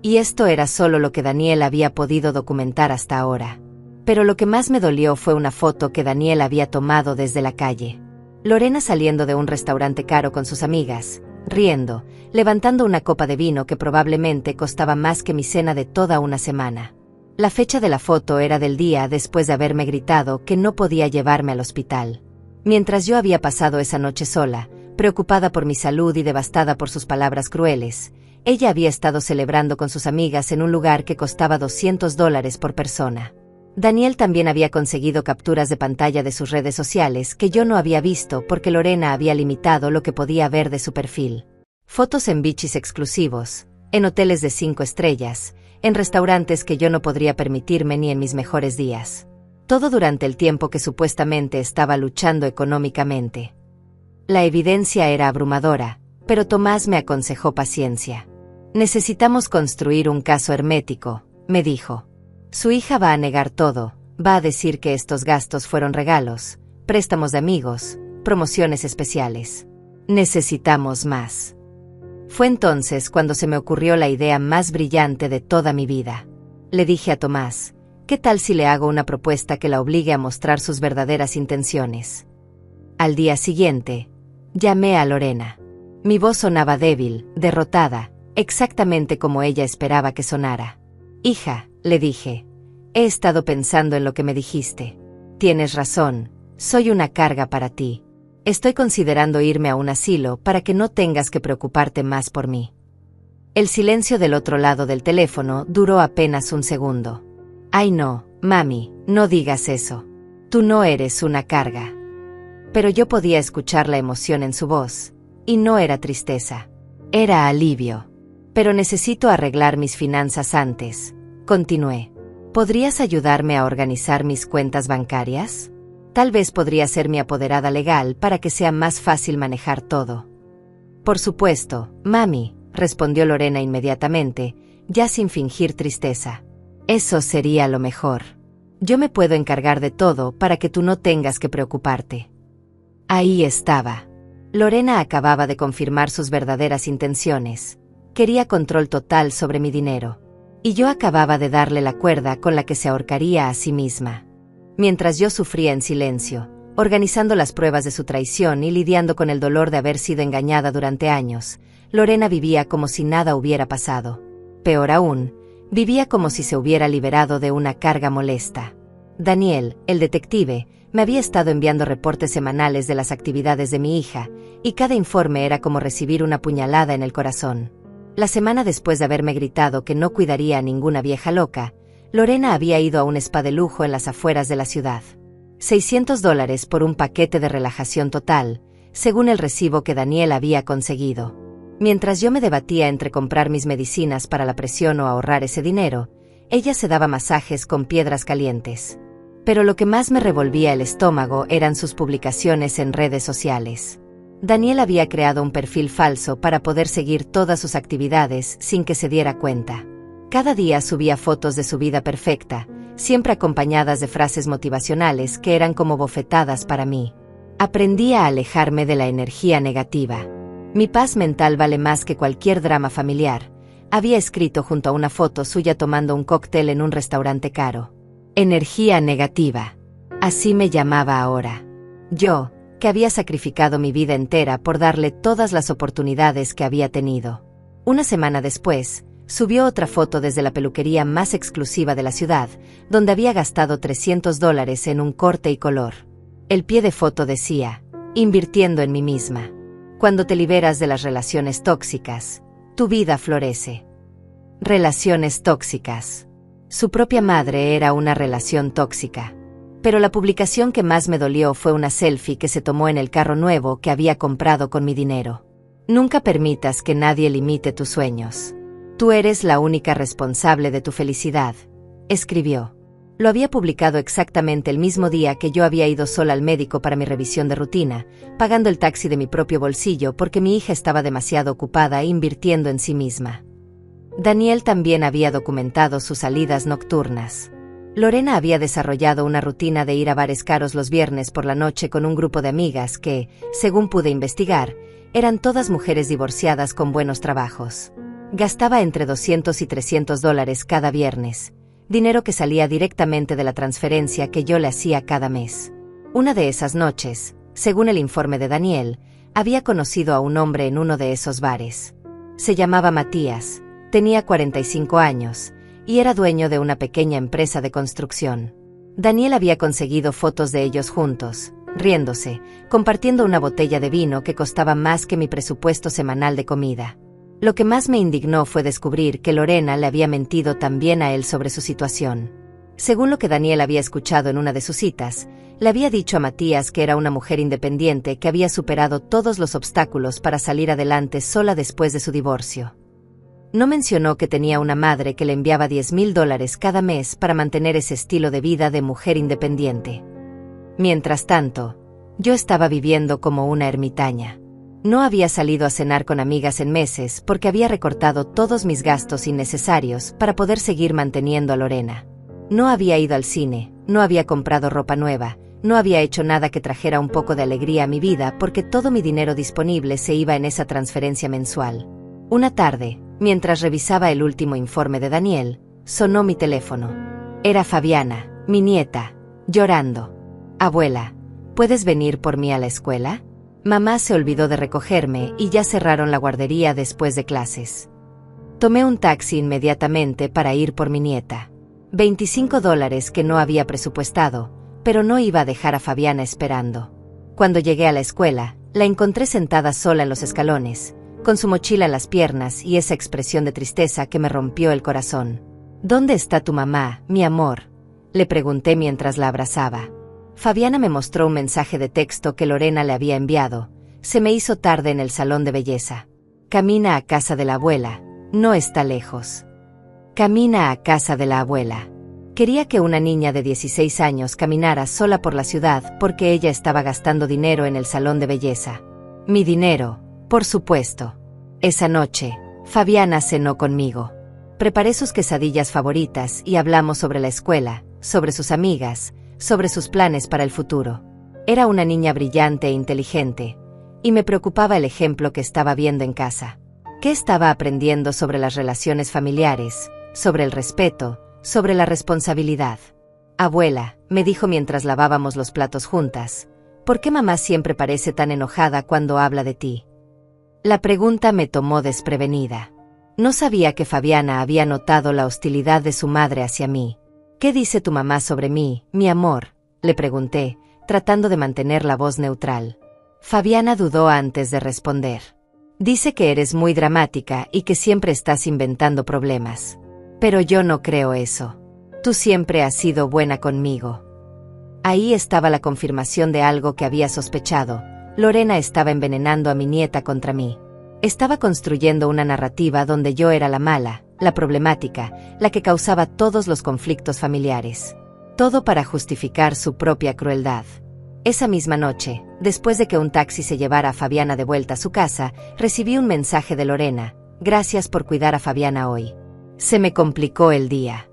S1: Y esto era solo lo que Daniel había podido documentar hasta ahora. Pero lo que más me dolió fue una foto que Daniel había tomado desde la calle. Lorena saliendo de un restaurante caro con sus amigas, riendo, levantando una copa de vino que probablemente costaba más que mi cena de toda una semana. La fecha de la foto era del día después de haberme gritado que no podía llevarme al hospital. Mientras yo había pasado esa noche sola, preocupada por mi salud y devastada por sus palabras crueles, ella había estado celebrando con sus amigas en un lugar que costaba $200 por persona. Daniel también había conseguido capturas de pantalla de sus redes sociales que yo no había visto porque Lorena había limitado lo que podía ver de su perfil. Fotos en beaches exclusivos, en hoteles de 5 estrellas, en restaurantes que yo no podría permitirme ni en mis mejores días. Todo durante el tiempo que supuestamente estaba luchando económicamente. La evidencia era abrumadora, pero Tomás me aconsejó paciencia. Necesitamos construir un caso hermético, me dijo. Su hija va a negar todo, va a decir que estos gastos fueron regalos, préstamos de amigos, promociones especiales. Necesitamos más. Fue entonces cuando se me ocurrió la idea más brillante de toda mi vida. Le dije a Tomás, ¿qué tal si le hago una propuesta que la obligue a mostrar sus verdaderas intenciones? Al día siguiente, llamé a Lorena. Mi voz sonaba débil, derrotada, exactamente como ella esperaba que sonara. Hija, le dije, he estado pensando en lo que me dijiste. Tienes razón, soy una carga para ti. Estoy considerando irme a un asilo para que no tengas que preocuparte más por mí. El silencio del otro lado del teléfono duró apenas un segundo. Ay no, mami, no digas eso. Tú no eres una carga. Pero yo podía escuchar la emoción en su voz, y no era tristeza. Era alivio. Pero necesito arreglar mis finanzas antes, continué. ¿Podrías ayudarme a organizar mis cuentas bancarias? Tal vez podría ser mi apoderada legal para que sea más fácil manejar todo. Por supuesto, mami, respondió Lorena inmediatamente, ya sin fingir tristeza. Eso sería lo mejor. Yo me puedo encargar de todo para que tú no tengas que preocuparte. Ahí estaba. Lorena acababa de confirmar sus verdaderas intenciones. Quería control total sobre mi dinero. Y yo acababa de darle la cuerda con la que se ahorcaría a sí misma. Mientras yo sufría en silencio, organizando las pruebas de su traición y lidiando con el dolor de haber sido engañada durante años, Lorena vivía como si nada hubiera pasado. Peor aún, vivía como si se hubiera liberado de una carga molesta. Daniel, el detective, me había estado enviando reportes semanales de las actividades de mi hija, y cada informe era como recibir una puñalada en el corazón. La semana después de haberme gritado que no cuidaría a ninguna vieja loca, Lorena había ido a un spa de lujo en las afueras de la ciudad. $600 por un paquete de relajación total, según el recibo que Daniel había conseguido. Mientras yo me debatía entre comprar mis medicinas para la presión o ahorrar ese dinero, ella se daba masajes con piedras calientes. Pero lo que más me revolvía el estómago eran sus publicaciones en redes sociales. Daniel había creado un perfil falso para poder seguir todas sus actividades sin que se diera cuenta. Cada día subía fotos de su vida perfecta, siempre acompañadas de frases motivacionales que eran como bofetadas para mí. Aprendí a alejarme de la energía negativa. Mi paz mental vale más que cualquier drama familiar, había escrito junto a una foto suya tomando un cóctel en un restaurante caro. Energía negativa. Así me llamaba ahora. Yo, que había sacrificado mi vida entera por darle todas las oportunidades que había tenido. Una semana después, subió otra foto desde la peluquería más exclusiva de la ciudad, donde había gastado $300 en un corte y color. El pie de foto decía, invirtiendo en mí misma. Cuando te liberas de las relaciones tóxicas, tu vida florece. Relaciones tóxicas. Su propia madre era una relación tóxica. Pero la publicación que más me dolió fue una selfie que se tomó en el carro nuevo que había comprado con mi dinero. Nunca permitas que nadie limite tus sueños. Tú eres la única responsable de tu felicidad, escribió. Lo había publicado exactamente el mismo día que yo había ido sola al médico para mi revisión de rutina, pagando el taxi de mi propio bolsillo porque mi hija estaba demasiado ocupada invirtiendo en sí misma. Daniel también había documentado sus salidas nocturnas. Lorena había desarrollado una rutina de ir a bares caros los viernes por la noche con un grupo de amigas que, según pude investigar, eran todas mujeres divorciadas con buenos trabajos. Gastaba entre $200 y $300 cada viernes, dinero que salía directamente de la transferencia que yo le hacía cada mes. Una de esas noches, según el informe de Daniel, había conocido a un hombre en uno de esos bares. Se llamaba Matías, tenía 45 años, y era dueño de una pequeña empresa de construcción. Daniel había conseguido fotos de ellos juntos, riéndose, compartiendo una botella de vino que costaba más que mi presupuesto semanal de comida. Lo que más me indignó fue descubrir que Lorena le había mentido también a él sobre su situación. Según lo que Daniel había escuchado en una de sus citas, le había dicho a Matías que era una mujer independiente que había superado todos los obstáculos para salir adelante sola después de su divorcio. No mencionó que tenía una madre que le enviaba $10,000 cada mes para mantener ese estilo de vida de mujer independiente. Mientras tanto, yo estaba viviendo como una ermitaña. No había salido a cenar con amigas en meses porque había recortado todos mis gastos innecesarios para poder seguir manteniendo a Lorena. No había ido al cine, no había comprado ropa nueva, no había hecho nada que trajera un poco de alegría a mi vida porque todo mi dinero disponible se iba en esa transferencia mensual. Una tarde, mientras revisaba el último informe de Daniel, sonó mi teléfono. Era Fabiana, mi nieta, llorando. Abuela, ¿puedes venir por mí a la escuela? Mamá se olvidó de recogerme y ya cerraron la guardería después de clases. Tomé un taxi inmediatamente para ir por mi nieta. $25 que no había presupuestado, pero no iba a dejar a Fabiana esperando. Cuando llegué a la escuela, la encontré sentada sola en los escalones, con su mochila en las piernas y esa expresión de tristeza que me rompió el corazón. ¿Dónde está tu mamá, mi amor?, le pregunté mientras la abrazaba. Fabiana me mostró un mensaje de texto que Lorena le había enviado. Se me hizo tarde en el salón de belleza. Camina a casa de la abuela, no está lejos. Camina a casa de la abuela. Quería que una niña de 16 años caminara sola por la ciudad porque ella estaba gastando dinero en el salón de belleza. Mi dinero, por supuesto. Esa noche, Fabiana cenó conmigo. Preparé sus quesadillas favoritas y hablamos sobre la escuela, sobre sus amigas, sobre sus planes para el futuro. Era una niña brillante e inteligente, y me preocupaba el ejemplo que estaba viendo en casa. ¿Qué estaba aprendiendo sobre las relaciones familiares, sobre el respeto, sobre la responsabilidad? Abuela, me dijo mientras lavábamos los platos juntas, ¿por qué mamá siempre parece tan enojada cuando habla de ti? La pregunta me tomó desprevenida. No sabía que Fabiana había notado la hostilidad de su madre hacia mí. ¿Qué dice tu mamá sobre mí, mi amor?, le pregunté, tratando de mantener la voz neutral. Fabiana dudó antes de responder. Dice que eres muy dramática y que siempre estás inventando problemas. Pero yo no creo eso. Tú siempre has sido buena conmigo. Ahí estaba la confirmación de algo que había sospechado. Lorena estaba envenenando a mi nieta contra mí. Estaba construyendo una narrativa donde yo era la mala, la problemática, la que causaba todos los conflictos familiares. Todo para justificar su propia crueldad. Esa misma noche, después de que un taxi se llevara a Fabiana de vuelta a su casa, recibí un mensaje de Lorena: gracias por cuidar a Fabiana hoy. Se me complicó el día.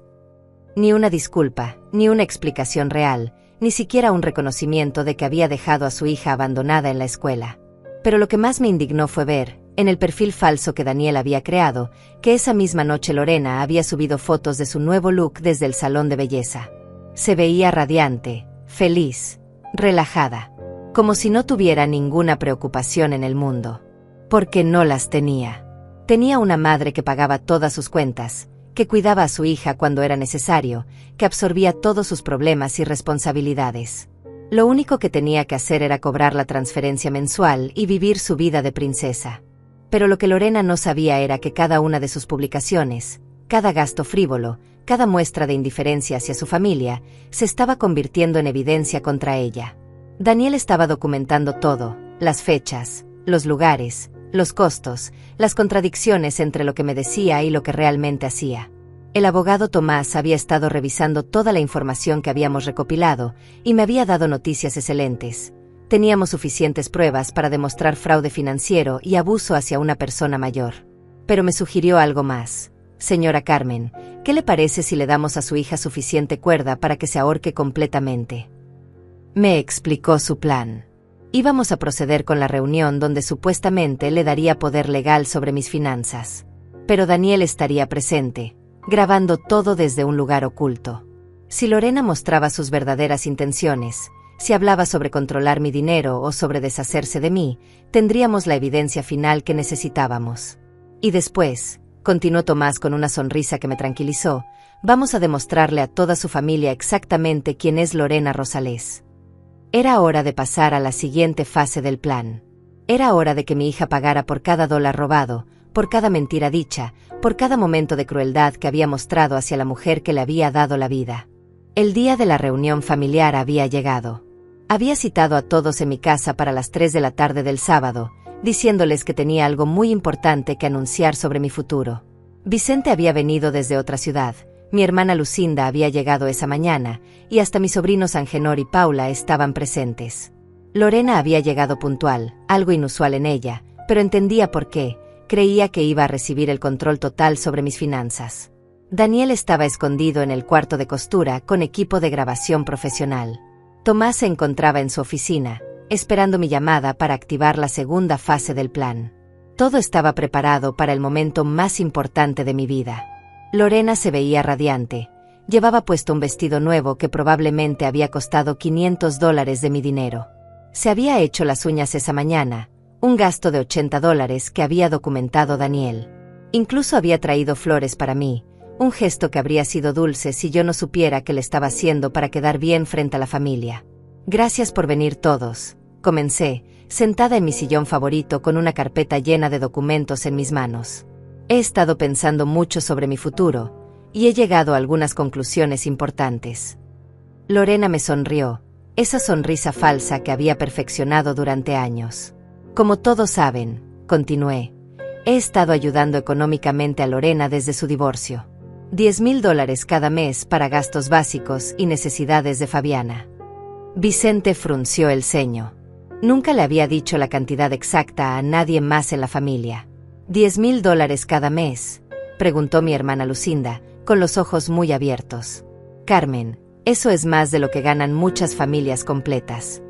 S1: Ni una disculpa, ni una explicación real, ni siquiera un reconocimiento de que había dejado a su hija abandonada en la escuela. Pero lo que más me indignó fue ver, en el perfil falso que Daniel había creado, que esa misma noche Lorena había subido fotos de su nuevo look desde el salón de belleza. Se veía radiante, feliz, relajada, como si no tuviera ninguna preocupación en el mundo. Porque no las tenía. Tenía una madre que pagaba todas sus cuentas, que cuidaba a su hija cuando era necesario, que absorbía todos sus problemas y responsabilidades. Lo único que tenía que hacer era cobrar la transferencia mensual y vivir su vida de princesa. Pero lo que Lorena no sabía era que cada una de sus publicaciones, cada gasto frívolo, cada muestra de indiferencia hacia su familia, se estaba convirtiendo en evidencia contra ella. Daniel estaba documentando todo: las fechas, los lugares, los costos, las contradicciones entre lo que me decía y lo que realmente hacía. El abogado Tomás había estado revisando toda la información que habíamos recopilado y me había dado noticias excelentes. Teníamos suficientes pruebas para demostrar fraude financiero y abuso hacia una persona mayor. Pero me sugirió algo más. Señora Carmen, ¿qué le parece si le damos a su hija suficiente cuerda para que se ahorque completamente? Me explicó su plan. Íbamos a proceder con la reunión donde supuestamente le daría poder legal sobre mis finanzas. Pero Daniel estaría presente, grabando todo desde un lugar oculto. Si Lorena mostraba sus verdaderas intenciones, si hablaba sobre controlar mi dinero o sobre deshacerse de mí, tendríamos la evidencia final que necesitábamos. Y después, continuó Tomás con una sonrisa que me tranquilizó, vamos a demostrarle a toda su familia exactamente quién es Lorena Rosales. Era hora de pasar a la siguiente fase del plan. Era hora de que mi hija pagara por cada dólar robado, por cada mentira dicha, por cada momento de crueldad que había mostrado hacia la mujer que le había dado la vida. El día de la reunión familiar había llegado. Había citado a todos en mi casa para las 3 de la tarde del sábado, diciéndoles que tenía algo muy importante que anunciar sobre mi futuro. Vicente había venido desde otra ciudad, mi hermana Lucinda había llegado esa mañana, y hasta mis sobrinos Angenor y Paula estaban presentes. Lorena había llegado puntual, algo inusual en ella, pero entendía por qué. Creía que iba a recibir el control total sobre mis finanzas. Daniel estaba escondido en el cuarto de costura con equipo de grabación profesional. Tomás se encontraba en su oficina, esperando mi llamada para activar la segunda fase del plan. Todo estaba preparado para el momento más importante de mi vida. Lorena se veía radiante. Llevaba puesto un vestido nuevo que probablemente había costado $500 de mi dinero. Se había hecho las uñas esa mañana, un gasto de $80 que había documentado Daniel. Incluso había traído flores para mí, un gesto que habría sido dulce si yo no supiera que le estaba haciendo para quedar bien frente a la familia. Gracias por venir todos, comencé, sentada en mi sillón favorito con una carpeta llena de documentos en mis manos. He estado pensando mucho sobre mi futuro, y he llegado a algunas conclusiones importantes. Lorena me sonrió, esa sonrisa falsa que había perfeccionado durante años. Como todos saben, continué, he estado ayudando económicamente a Lorena desde su divorcio. $10,000 cada mes para gastos básicos y necesidades de Fabiana. Vicente frunció el ceño. Nunca le había dicho la cantidad exacta a nadie más en la familia. $10,000 cada mes, preguntó mi hermana Lucinda, con los ojos muy abiertos. Carmen, eso es más de lo que ganan muchas familias completas.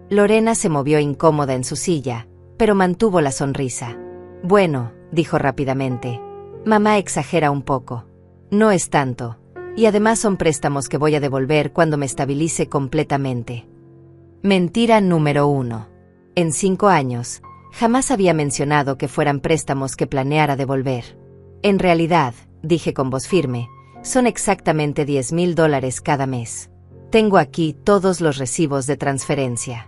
S1: Lorena se movió incómoda en su silla, pero mantuvo la sonrisa. Bueno, dijo rápidamente. Mamá exagera un poco. No es tanto, y además son préstamos que voy a devolver cuando me estabilice completamente. Mentira número 1. En 5 años, jamás había mencionado que fueran préstamos que planeara devolver. En realidad, dije con voz firme, son exactamente $10,000 cada mes. Tengo aquí todos los recibos de transferencia.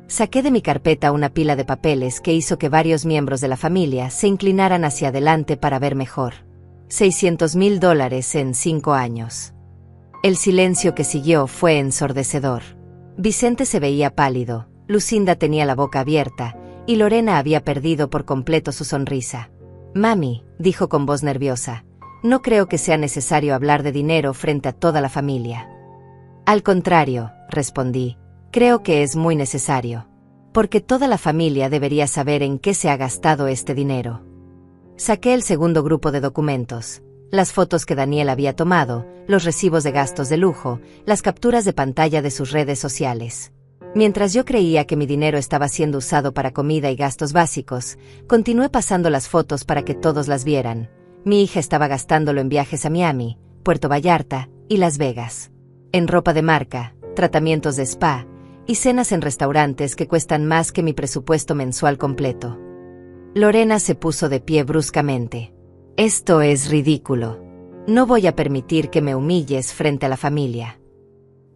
S1: Saqué de mi carpeta una pila de papeles que hizo que varios miembros de la familia se inclinaran hacia adelante para ver mejor. $600,000 en 5 años. El silencio que siguió fue ensordecedor. Vicente se veía pálido, Lucinda tenía la boca abierta, y Lorena había perdido por completo su sonrisa. Mami, dijo con voz nerviosa, no creo que sea necesario hablar de dinero frente a toda la familia. Al contrario, respondí, creo que es muy necesario. Porque toda la familia debería saber en qué se ha gastado este dinero. Saqué el segundo grupo de documentos, las fotos que Daniel había tomado, los recibos de gastos de lujo, las capturas de pantalla de sus redes sociales. Mientras yo creía que mi dinero estaba siendo usado para comida y gastos básicos, continué pasando las fotos para que todos las vieran. Mi hija estaba gastándolo en viajes a Miami, Puerto Vallarta y Las Vegas. En ropa de marca, tratamientos de spa y cenas en restaurantes que cuestan más que mi presupuesto mensual completo. Lorena se puso de pie bruscamente. Esto es ridículo. No voy a permitir que me humilles frente a la familia.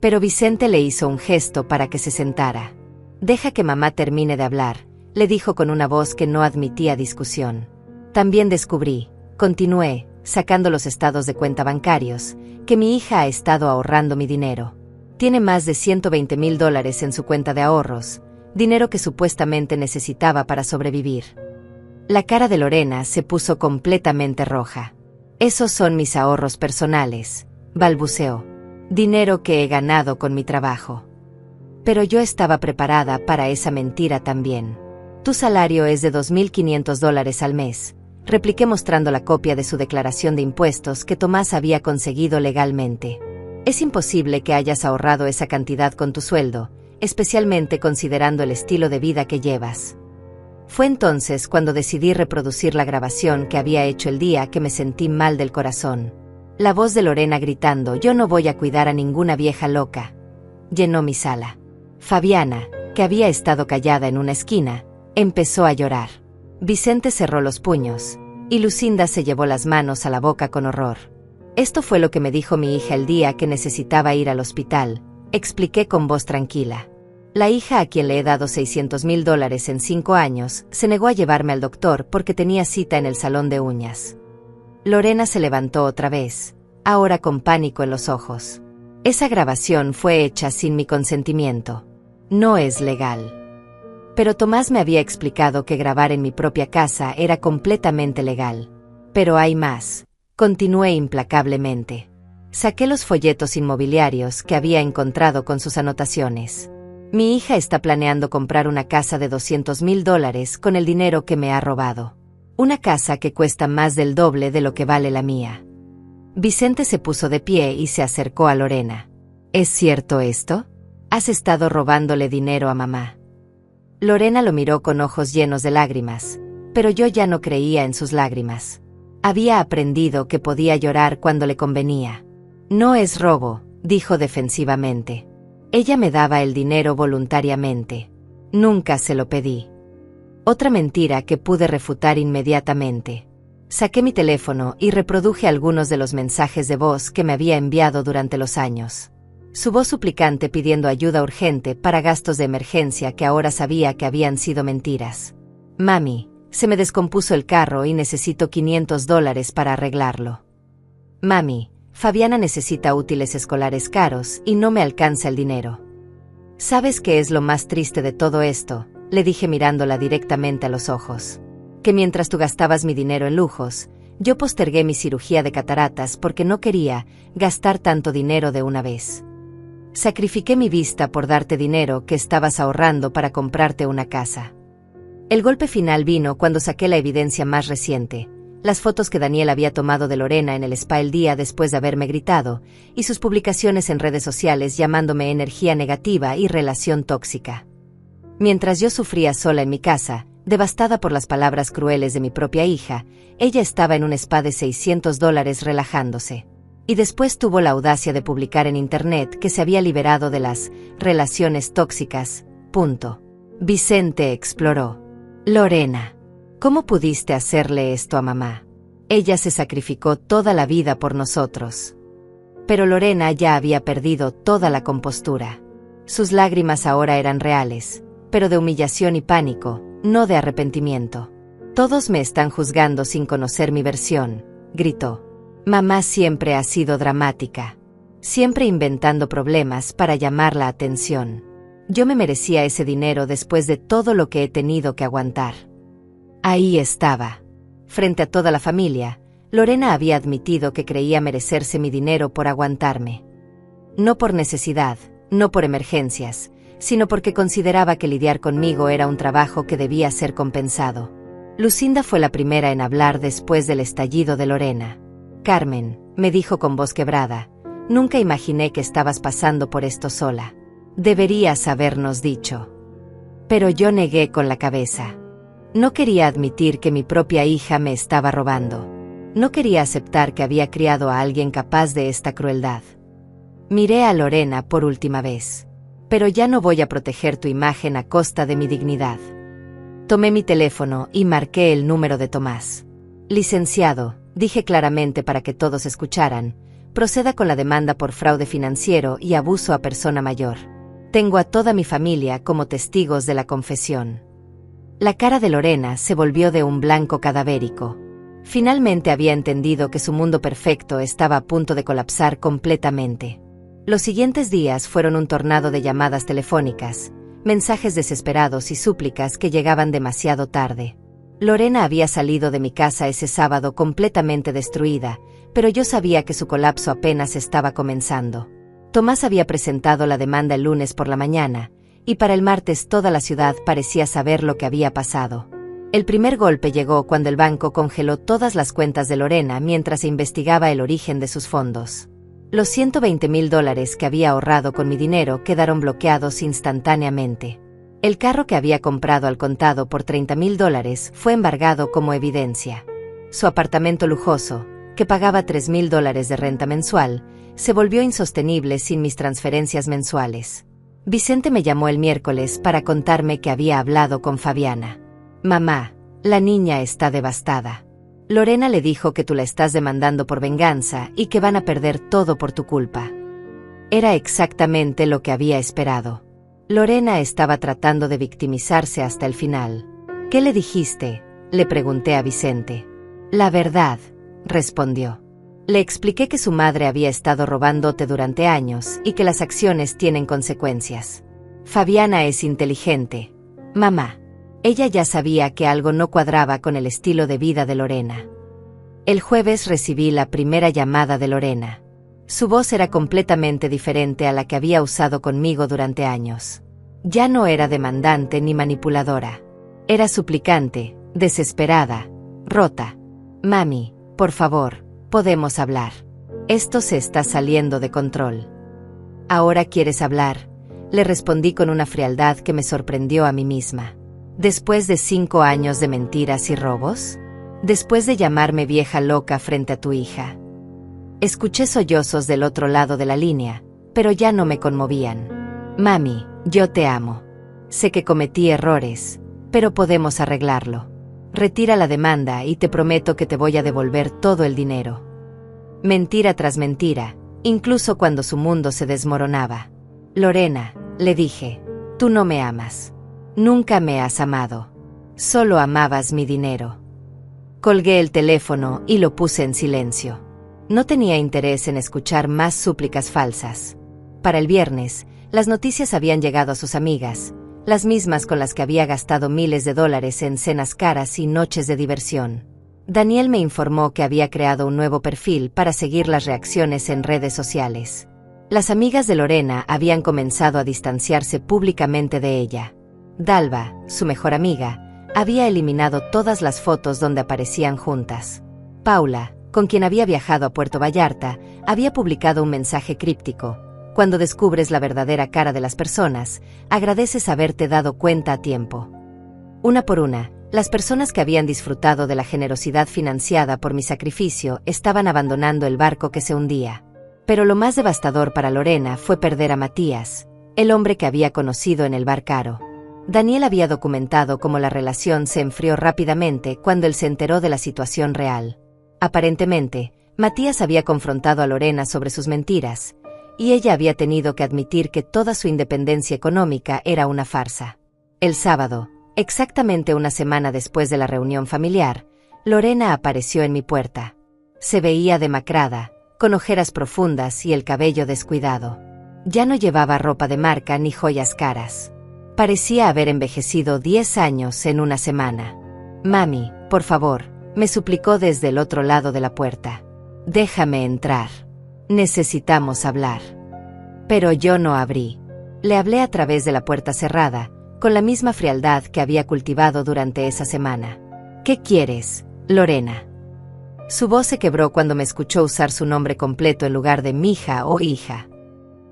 S1: Pero Vicente le hizo un gesto para que se sentara. Deja que mamá termine de hablar, le dijo con una voz que no admitía discusión. También descubrí, continué, sacando los estados de cuenta bancarios, que mi hija ha estado ahorrando mi dinero. Tiene más de $120,000 en su cuenta de ahorros, dinero que supuestamente necesitaba para sobrevivir. La cara de Lorena se puso completamente roja. Esos son mis ahorros personales, balbuceó. Dinero que he ganado con mi trabajo. Pero yo estaba preparada para esa mentira también. Tu salario es de $2,500 al mes, repliqué mostrando la copia de su declaración de impuestos que Tomás había conseguido legalmente. Es imposible que hayas ahorrado esa cantidad con tu sueldo, especialmente considerando el estilo de vida que llevas. Fue entonces cuando decidí reproducir la grabación que había hecho el día que me sentí mal del corazón. La voz de Lorena gritando, yo no voy a cuidar a ninguna vieja loca, llenó mi sala. Fabiana, que había estado callada en una esquina, empezó a llorar. Vicente cerró los puños, y Lucinda se llevó las manos a la boca con horror. Esto fue lo que me dijo mi hija el día que necesitaba ir al hospital, expliqué con voz tranquila. La hija a quien le he dado $600,000 en 5 años, se negó a llevarme al doctor porque tenía cita en el salón de uñas. Lorena se levantó otra vez, ahora con pánico en los ojos. Esa grabación fue hecha sin mi consentimiento. No es legal. Pero Tomás me había explicado que grabar en mi propia casa era completamente legal. Pero hay más. Continué implacablemente. Saqué los folletos inmobiliarios que había encontrado con sus anotaciones. Mi hija está planeando comprar una casa de $200,000 con el dinero que me ha robado. Una casa que cuesta más del doble de lo que vale la mía. Vicente se puso de pie y se acercó a Lorena. ¿Es cierto esto? ¿Has estado robándole dinero a mamá? Lorena lo miró con ojos llenos de lágrimas, pero yo ya no creía en sus lágrimas. Había aprendido que podía llorar cuando le convenía. No es robo, dijo defensivamente. Ella me daba el dinero voluntariamente. Nunca se lo pedí. Otra mentira que pude refutar inmediatamente. Saqué mi teléfono y reproduje algunos de los mensajes de voz que me había enviado durante los años. Su voz suplicante pidiendo ayuda urgente para gastos de emergencia que ahora sabía que habían sido mentiras. Mami, se me descompuso el carro y necesito $500 para arreglarlo. Mami, Fabiana necesita útiles escolares caros y no me alcanza el dinero. ¿Sabes qué es lo más triste de todo esto?, le dije mirándola directamente a los ojos. Que mientras tú gastabas mi dinero en lujos, yo postergué mi cirugía de cataratas porque no quería gastar tanto dinero de una vez. Sacrifiqué mi vista por darte dinero que estabas ahorrando para comprarte una casa. El golpe final vino cuando saqué la evidencia más reciente, las fotos que Daniel había tomado de Lorena en el spa el día después de haberme gritado, y sus publicaciones en redes sociales llamándome energía negativa y relación tóxica. Mientras yo sufría sola en mi casa, devastada por las palabras crueles de mi propia hija, ella estaba en un spa de $600 relajándose. Y después tuvo la audacia de publicar en internet que se había liberado de las relaciones tóxicas. Vicente exploró. Lorena, ¿cómo pudiste hacerle esto a mamá? Ella se sacrificó toda la vida por nosotros. Pero Lorena ya había perdido toda la compostura. Sus lágrimas ahora eran reales, pero de humillación y pánico, no de arrepentimiento. Todos me están juzgando sin conocer mi versión, gritó. Mamá siempre ha sido dramática, siempre inventando problemas para llamar la atención. Yo me merecía ese dinero después de todo lo que he tenido que aguantar. Ahí estaba. Frente a toda la familia, Lorena había admitido que creía merecerse mi dinero por aguantarme. No por necesidad, no por emergencias, sino porque consideraba que lidiar conmigo era un trabajo que debía ser compensado. Lucinda fue la primera en hablar después del estallido de Lorena. Carmen, me dijo con voz quebrada, nunca imaginé que estabas pasando por esto sola. Deberías habernos dicho. Pero yo negué con la cabeza. No quería admitir que mi propia hija me estaba robando. No quería aceptar que había criado a alguien capaz de esta crueldad. Miré a Lorena por última vez. Pero ya no voy a proteger tu imagen a costa de mi dignidad. Tomé mi teléfono y marqué el número de Tomás. Licenciado, dije claramente para que todos escucharan, proceda con la demanda por fraude financiero y abuso a persona mayor. Tengo a toda mi familia como testigos de la confesión. La cara de Lorena se volvió de un blanco cadavérico. Finalmente había entendido que su mundo perfecto estaba a punto de colapsar completamente. Los siguientes días fueron un tornado de llamadas telefónicas, mensajes desesperados y súplicas que llegaban demasiado tarde. Lorena había salido de mi casa ese sábado completamente destruida, pero yo sabía que su colapso apenas estaba comenzando. Tomás había presentado la demanda el lunes por la mañana, y para el martes toda la ciudad parecía saber lo que había pasado. El primer golpe llegó cuando el banco congeló todas las cuentas de Lorena mientras se investigaba el origen de sus fondos. Los $120,000 que había ahorrado con mi dinero quedaron bloqueados instantáneamente. El carro que había comprado al contado por $30,000 fue embargado como evidencia. Su apartamento lujoso, que pagaba $3,000 de renta mensual, se volvió insostenible sin mis transferencias mensuales. Vicente me llamó el miércoles para contarme que había hablado con Fabiana. Mamá, la niña está devastada. Lorena le dijo que tú la estás demandando por venganza y que van a perder todo por tu culpa. Era exactamente lo que había esperado. Lorena estaba tratando de victimizarse hasta el final. ¿Qué le dijiste?, le pregunté a Vicente. La verdad, respondió. Le expliqué que su madre había estado robándote durante años y que las acciones tienen consecuencias. Fabiana es inteligente. Mamá. Ella ya sabía que algo no cuadraba con el estilo de vida de Lorena. El jueves recibí la primera llamada de Lorena. Su voz era completamente diferente a la que había usado conmigo durante años. Ya no era demandante ni manipuladora. Era suplicante, desesperada, rota. Mami, por favor, podemos hablar. Esto se está saliendo de control. ¿Ahora quieres hablar? Le respondí con una frialdad que me sorprendió a mí misma. ¿Después de 5 años de mentiras y robos? ¿Después de llamarme vieja loca frente a tu hija? Escuché sollozos del otro lado de la línea, pero ya no me conmovían. Mami, yo te amo. Sé que cometí errores, pero podemos arreglarlo. Retira la demanda y te prometo que te voy a devolver todo el dinero. Mentira tras mentira, incluso cuando su mundo se desmoronaba. Lorena, le dije, tú no me amas. Nunca me has amado. Solo amabas mi dinero. Colgué el teléfono y lo puse en silencio. No tenía interés en escuchar más súplicas falsas. Para el viernes, las noticias habían llegado a sus amigas, las mismas con las que había gastado miles de dólares en cenas caras y noches de diversión. Daniel me informó que había creado un nuevo perfil para seguir las reacciones en redes sociales. Las amigas de Lorena habían comenzado a distanciarse públicamente de ella. Dalva, su mejor amiga, había eliminado todas las fotos donde aparecían juntas. Paula, con quien había viajado a Puerto Vallarta, había publicado un mensaje críptico. Cuando descubres la verdadera cara de las personas, agradeces haberte dado cuenta a tiempo. Una por una, las personas que habían disfrutado de la generosidad financiada por mi sacrificio estaban abandonando el barco que se hundía. Pero lo más devastador para Lorena fue perder a Matías, el hombre que había conocido en el bar caro. Daniel había documentado cómo la relación se enfrió rápidamente cuando él se enteró de la situación real. Aparentemente, Matías había confrontado a Lorena sobre sus mentiras, y ella había tenido que admitir que toda su independencia económica era una farsa. El sábado, exactamente una semana después de la reunión familiar, Lorena apareció en mi puerta. Se veía demacrada, con ojeras profundas y el cabello descuidado. Ya no llevaba ropa de marca ni joyas caras. Parecía haber envejecido 10 años en una semana. Mami, por favor, me suplicó desde el otro lado de la puerta. Déjame entrar. Necesitamos hablar. Pero yo no abrí. Le hablé a través de la puerta cerrada, con la misma frialdad que había cultivado durante esa semana. ¿Qué quieres, Lorena? Su voz se quebró cuando me escuchó usar su nombre completo en lugar de mija o hija.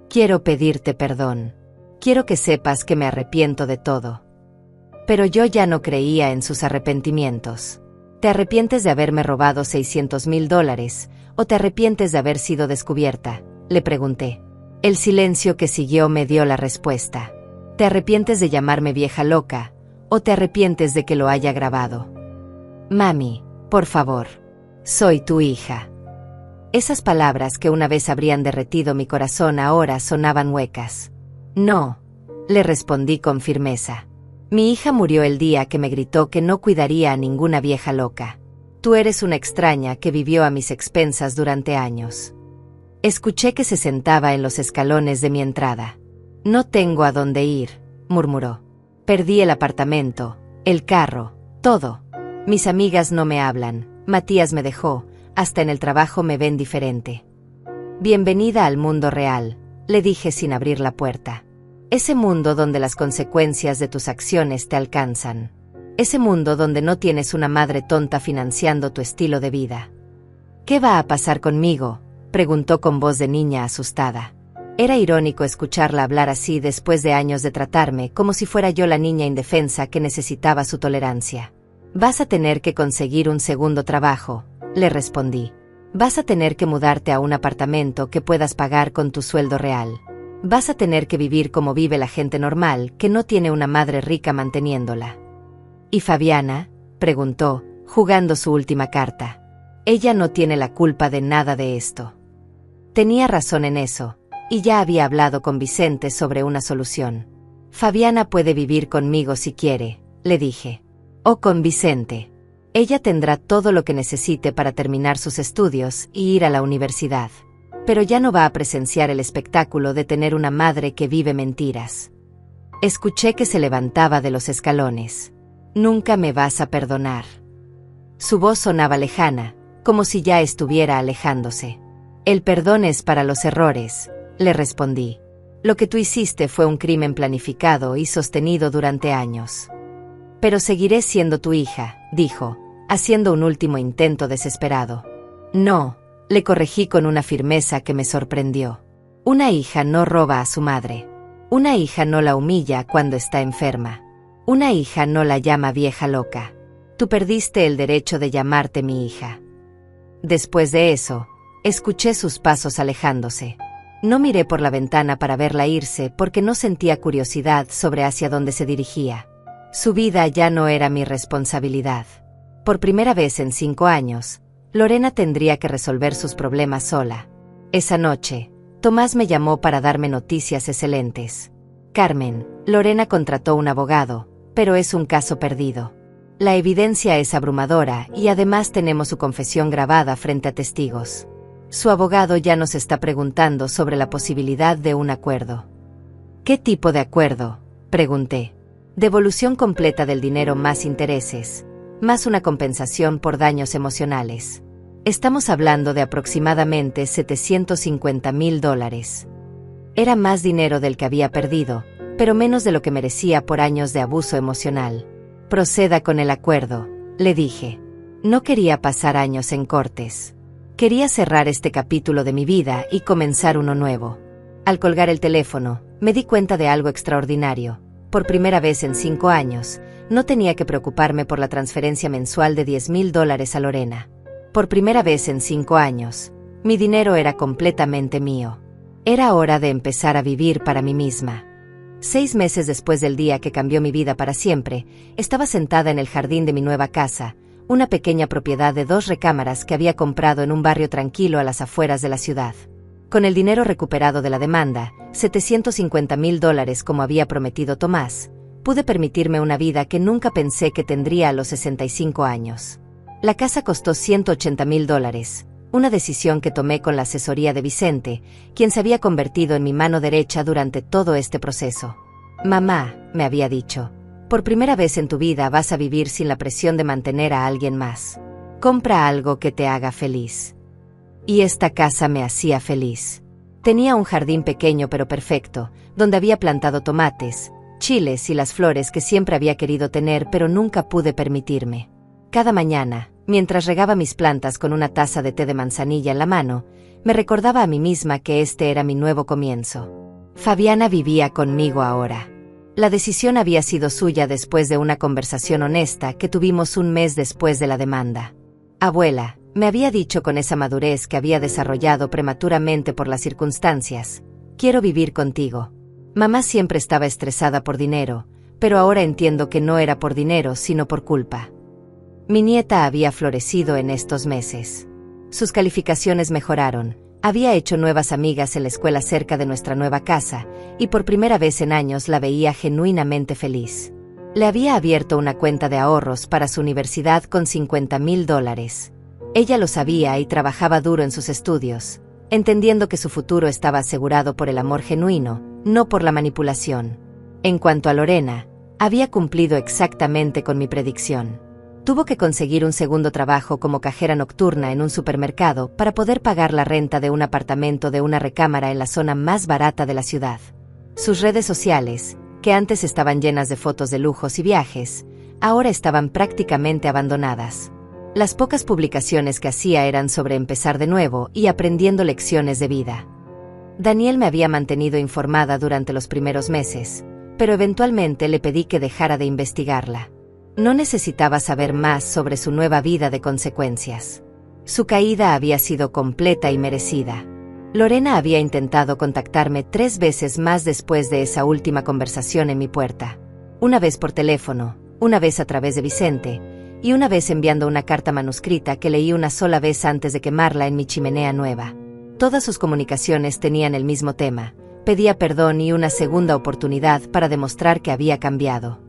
S1: Quiero pedirte perdón. Quiero que sepas que me arrepiento de todo. Pero yo ya no creía en sus arrepentimientos. ¿Te arrepientes de haberme robado $600,000 o te arrepientes de haber sido descubierta?, le pregunté. El silencio que siguió me dio la respuesta. ¿Te arrepientes de llamarme vieja loca o te arrepientes de que lo haya grabado? Mami, por favor. Soy tu hija. Esas palabras que una vez habrían derretido mi corazón ahora sonaban huecas. No, le respondí con firmeza. Mi hija murió el día que me gritó que no cuidaría a ninguna vieja loca. Tú eres una extraña que vivió a mis expensas durante años. Escuché que se sentaba en los escalones de mi entrada. No tengo a dónde ir, murmuró. Perdí el apartamento, el carro, todo. Mis amigas no me hablan, Matías me dejó, hasta en el trabajo me ven diferente. Bienvenida al mundo real, le dije sin abrir la puerta. Ese mundo donde las consecuencias de tus acciones te alcanzan. Ese mundo donde no tienes una madre tonta financiando tu estilo de vida. ¿Qué va a pasar conmigo?, preguntó con voz de niña asustada. Era irónico escucharla hablar así después de años de tratarme como si fuera yo la niña indefensa que necesitaba su tolerancia. Vas a tener que conseguir un segundo trabajo, le respondí. Vas a tener que mudarte a un apartamento que puedas pagar con tu sueldo real. Vas a tener que vivir como vive la gente normal que no tiene una madre rica manteniéndola. ¿Y Fabiana?, preguntó, jugando su última carta. Ella no tiene la culpa de nada de esto. Tenía razón en eso, y ya había hablado con Vicente sobre una solución. Fabiana puede vivir conmigo si quiere, le dije. O con Vicente. Ella tendrá todo lo que necesite para terminar sus estudios y ir a la universidad. Pero ya no va a presenciar el espectáculo de tener una madre que vive mentiras. Escuché que se levantaba de los escalones. Nunca me vas a perdonar. Su voz sonaba lejana, como si ya estuviera alejándose. El perdón es para los errores, le respondí. Lo que tú hiciste fue un crimen planificado y sostenido durante años. Pero seguiré siendo tu hija, dijo, haciendo un último intento desesperado. No, le corregí con una firmeza que me sorprendió. Una hija no roba a su madre. Una hija no la humilla cuando está enferma. Una hija no la llama vieja loca. Tú perdiste el derecho de llamarte mi hija. Después de eso, escuché sus pasos alejándose. No miré por la ventana para verla irse porque no sentía curiosidad sobre hacia dónde se dirigía. Su vida ya no era mi responsabilidad. Por primera vez en 5 años, Lorena tendría que resolver sus problemas sola. Esa noche, Tomás me llamó para darme noticias excelentes. Carmen, Lorena contrató un abogado, pero es un caso perdido. La evidencia es abrumadora y además tenemos su confesión grabada frente a testigos. Su abogado ya nos está preguntando sobre la posibilidad de un acuerdo. ¿Qué tipo de acuerdo?, pregunté. Devolución completa del dinero más intereses, más una compensación por daños emocionales. Estamos hablando de aproximadamente $750,000. Era más dinero del que había perdido, pero menos de lo que merecía por años de abuso emocional. Proceda con el acuerdo, le dije. No quería pasar años en cortes. Quería cerrar este capítulo de mi vida y comenzar uno nuevo. Al colgar el teléfono, me di cuenta de algo extraordinario. Por primera vez en 5 años, no tenía que preocuparme por la transferencia mensual de $10,000 a Lorena. Por primera vez en 5 años, mi dinero era completamente mío. Era hora de empezar a vivir para mí misma. 6 meses después del día que cambió mi vida para siempre, estaba sentada en el jardín de mi nueva casa, una pequeña propiedad de 2 recámaras que había comprado en un barrio tranquilo a las afueras de la ciudad. Con el dinero recuperado de la demanda, $750,000 como había prometido Tomás, pude permitirme una vida que nunca pensé que tendría a los 65 años. La casa costó $180,000, una decisión que tomé con la asesoría de Vicente, quien se había convertido en mi mano derecha durante todo este proceso. Mamá, me había dicho, por primera vez en tu vida vas a vivir sin la presión de mantener a alguien más. Compra algo que te haga feliz. Y esta casa me hacía feliz. Tenía un jardín pequeño pero perfecto, donde había plantado tomates, chiles y las flores que siempre había querido tener pero nunca pude permitirme. Cada mañana, mientras regaba mis plantas con una taza de té de manzanilla en la mano, me recordaba a mí misma que este era mi nuevo comienzo. Fabiana vivía conmigo ahora. La decisión había sido suya después de una conversación honesta que tuvimos un mes después de la demanda. Abuela, me había dicho con esa madurez que había desarrollado prematuramente por las circunstancias, quiero vivir contigo. Mamá siempre estaba estresada por dinero, pero ahora entiendo que no era por dinero sino por culpa. Mi nieta había florecido en estos meses. Sus calificaciones mejoraron, había hecho nuevas amigas en la escuela cerca de nuestra nueva casa, y por primera vez en años la veía genuinamente feliz. Le había abierto una cuenta de ahorros para su universidad con $50,000. Ella lo sabía y trabajaba duro en sus estudios, entendiendo que su futuro estaba asegurado por el amor genuino, no por la manipulación. En cuanto a Lorena, había cumplido exactamente con mi predicción. Tuvo que conseguir un segundo trabajo como cajera nocturna en un supermercado para poder pagar la renta de un apartamento de una recámara en la zona más barata de la ciudad. Sus redes sociales, que antes estaban llenas de fotos de lujos y viajes, ahora estaban prácticamente abandonadas. Las pocas publicaciones que hacía eran sobre empezar de nuevo y aprendiendo lecciones de vida. Daniel me había mantenido informada durante los primeros meses, pero eventualmente le pedí que dejara de investigarla. No necesitaba saber más sobre su nueva vida de consecuencias. Su caída había sido completa y merecida. Lorena había intentado contactarme 3 veces más después de esa última conversación en mi puerta. Una vez por teléfono, una vez a través de Vicente, y una vez enviando una carta manuscrita que leí una sola vez antes de quemarla en mi chimenea nueva. Todas sus comunicaciones tenían el mismo tema: pedía perdón y una segunda oportunidad para demostrar que había cambiado.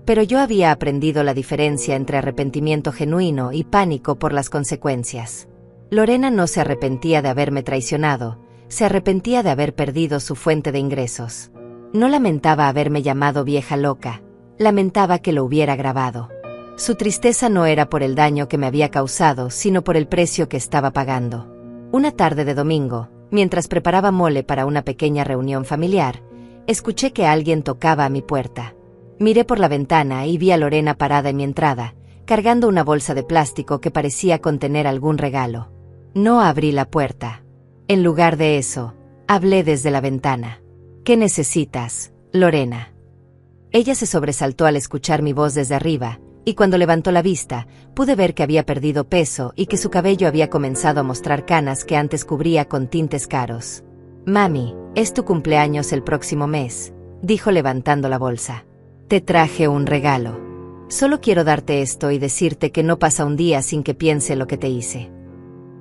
S1: Pero yo había aprendido la diferencia entre arrepentimiento genuino y pánico por las consecuencias. Lorena no se arrepentía de haberme traicionado, se arrepentía de haber perdido su fuente de ingresos. No lamentaba haberme llamado vieja loca, lamentaba que lo hubiera grabado. Su tristeza no era por el daño que me había causado, sino por el precio que estaba pagando. Una tarde de domingo, mientras preparaba mole para una pequeña reunión familiar, escuché que alguien tocaba a mi puerta. Miré por la ventana y vi a Lorena parada en mi entrada, cargando una bolsa de plástico que parecía contener algún regalo. No abrí la puerta. En lugar de eso, hablé desde la ventana. ¿Qué necesitas, Lorena? Ella se sobresaltó al escuchar mi voz desde arriba, y cuando levantó la vista, pude ver que había perdido peso y que su cabello había comenzado a mostrar canas que antes cubría con tintes caros. Mami, es tu cumpleaños el próximo mes, dijo levantando la bolsa. Te traje un regalo. Solo quiero darte esto y decirte que no pasa un día sin que piense lo que te hice.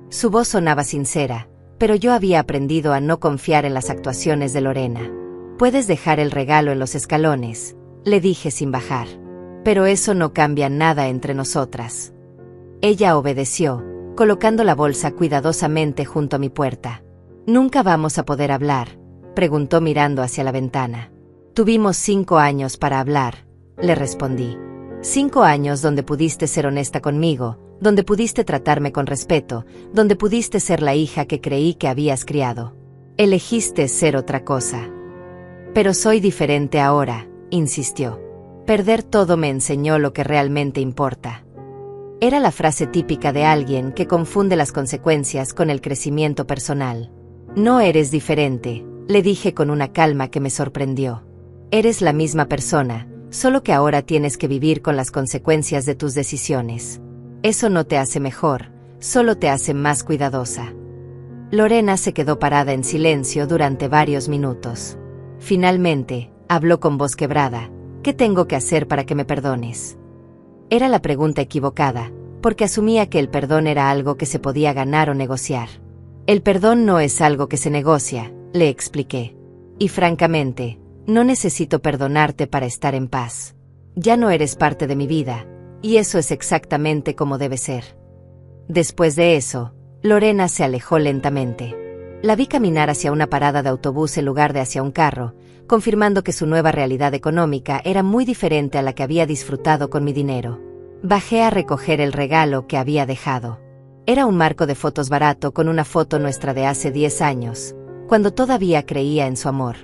S1: Su voz sonaba sincera, pero yo había aprendido a no confiar en las actuaciones de Lorena. Puedes dejar el regalo en los escalones, le dije sin bajar. Pero eso no cambia nada entre nosotras. Ella obedeció, colocando la bolsa cuidadosamente junto a mi puerta. ¿Nunca vamos a poder hablar?, preguntó mirando hacia la ventana. Tuvimos 5 años para hablar, le respondí. 5 años donde pudiste ser honesta conmigo, donde pudiste tratarme con respeto, donde pudiste ser la hija que creí que habías criado. Elegiste ser otra cosa. Pero soy diferente ahora, insistió. Perder todo me enseñó lo que realmente importa. Era la frase típica de alguien que confunde las consecuencias con el crecimiento personal. No eres diferente, le dije con una calma que me sorprendió. Eres la misma persona, solo que ahora tienes que vivir con las consecuencias de tus decisiones. Eso no te hace mejor, solo te hace más cuidadosa. Lorena se quedó parada en silencio durante varios minutos. Finalmente, habló con voz quebrada. ¿Qué tengo que hacer para que me perdones? Era la pregunta equivocada, porque asumía que el perdón era algo que se podía ganar o negociar. El perdón no es algo que se negocia, le expliqué. Y francamente, no necesito perdonarte para estar en paz. Ya no eres parte de mi vida, y eso es exactamente como debe ser. Después de eso, Lorena se alejó lentamente. La vi caminar hacia una parada de autobús en lugar de hacia un carro, confirmando que su nueva realidad económica era muy diferente a la que había disfrutado con mi dinero. Bajé a recoger el regalo que había dejado. Era un marco de fotos barato con una foto nuestra de hace 10 años, cuando todavía creía en su amor.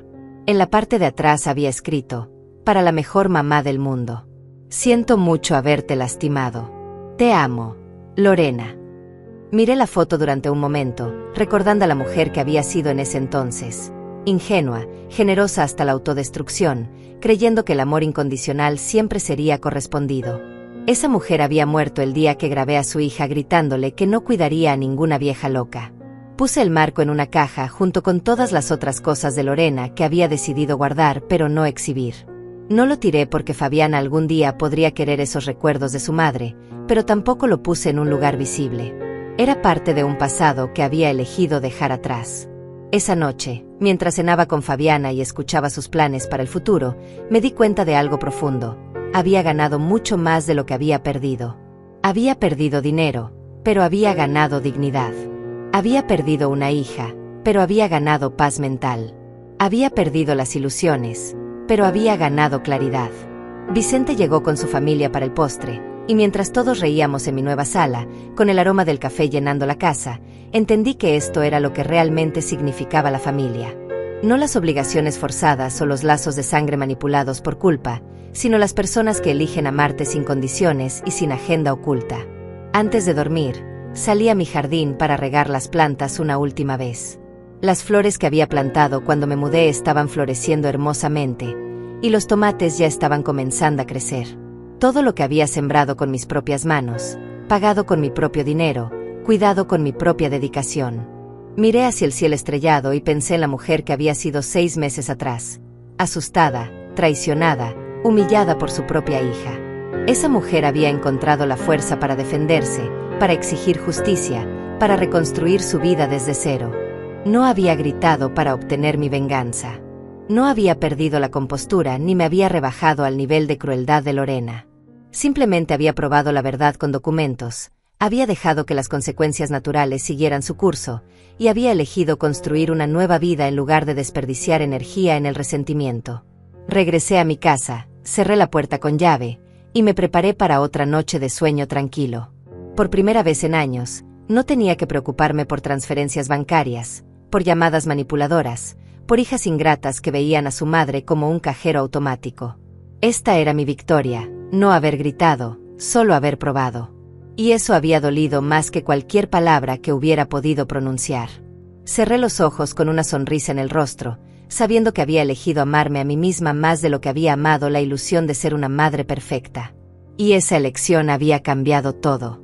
S1: En la parte de atrás había escrito, para la mejor mamá del mundo. Siento mucho haberte lastimado. Te amo, Lorena. Miré la foto durante un momento, recordando a la mujer que había sido en ese entonces. Ingenua, generosa hasta la autodestrucción, creyendo que el amor incondicional siempre sería correspondido. Esa mujer había muerto el día que grabé a su hija gritándole que no cuidaría a ninguna vieja loca. Puse el marco en una caja junto con todas las otras cosas de Lorena que había decidido guardar pero no exhibir. No lo tiré porque Fabiana algún día podría querer esos recuerdos de su madre, pero tampoco lo puse en un lugar visible. Era parte de un pasado que había elegido dejar atrás. Esa noche, mientras cenaba con Fabiana y escuchaba sus planes para el futuro, me di cuenta de algo profundo. Había ganado mucho más de lo que había perdido. Había perdido dinero, pero había ganado dignidad. Había perdido una hija, pero había ganado paz mental. Había perdido las ilusiones, pero había ganado claridad. Vicente llegó con su familia para el postre, y mientras todos reíamos en mi nueva sala, con el aroma del café llenando la casa, entendí que esto era lo que realmente significaba la familia. No las obligaciones forzadas o los lazos de sangre manipulados por culpa, sino las personas que eligen amarte sin condiciones y sin agenda oculta. Antes de dormir, salí a mi jardín para regar las plantas una última vez. Las flores que había plantado cuando me mudé estaban floreciendo hermosamente, y los tomates ya estaban comenzando a crecer. Todo lo que había sembrado con mis propias manos, pagado con mi propio dinero, cuidado con mi propia dedicación. Miré hacia el cielo estrellado y pensé en la mujer que había sido 6 meses atrás, asustada, traicionada, humillada por su propia hija. Esa mujer había encontrado la fuerza para defenderse, para exigir justicia, para reconstruir su vida desde cero. No había gritado para obtener mi venganza. No había perdido la compostura ni me había rebajado al nivel de crueldad de Lorena. Simplemente había probado la verdad con documentos, había dejado que las consecuencias naturales siguieran su curso, y había elegido construir una nueva vida en lugar de desperdiciar energía en el resentimiento. Regresé a mi casa, cerré la puerta con llave, y me preparé para otra noche de sueño tranquilo. Por primera vez en años, no tenía que preocuparme por transferencias bancarias, por llamadas manipuladoras, por hijas ingratas que veían a su madre como un cajero automático. Esta era mi victoria, no haber gritado, solo haber probado. Y eso había dolido más que cualquier palabra que hubiera podido pronunciar. Cerré los ojos con una sonrisa en el rostro, sabiendo que había elegido amarme a mí misma más de lo que había amado la ilusión de ser una madre perfecta. Y esa elección había cambiado todo.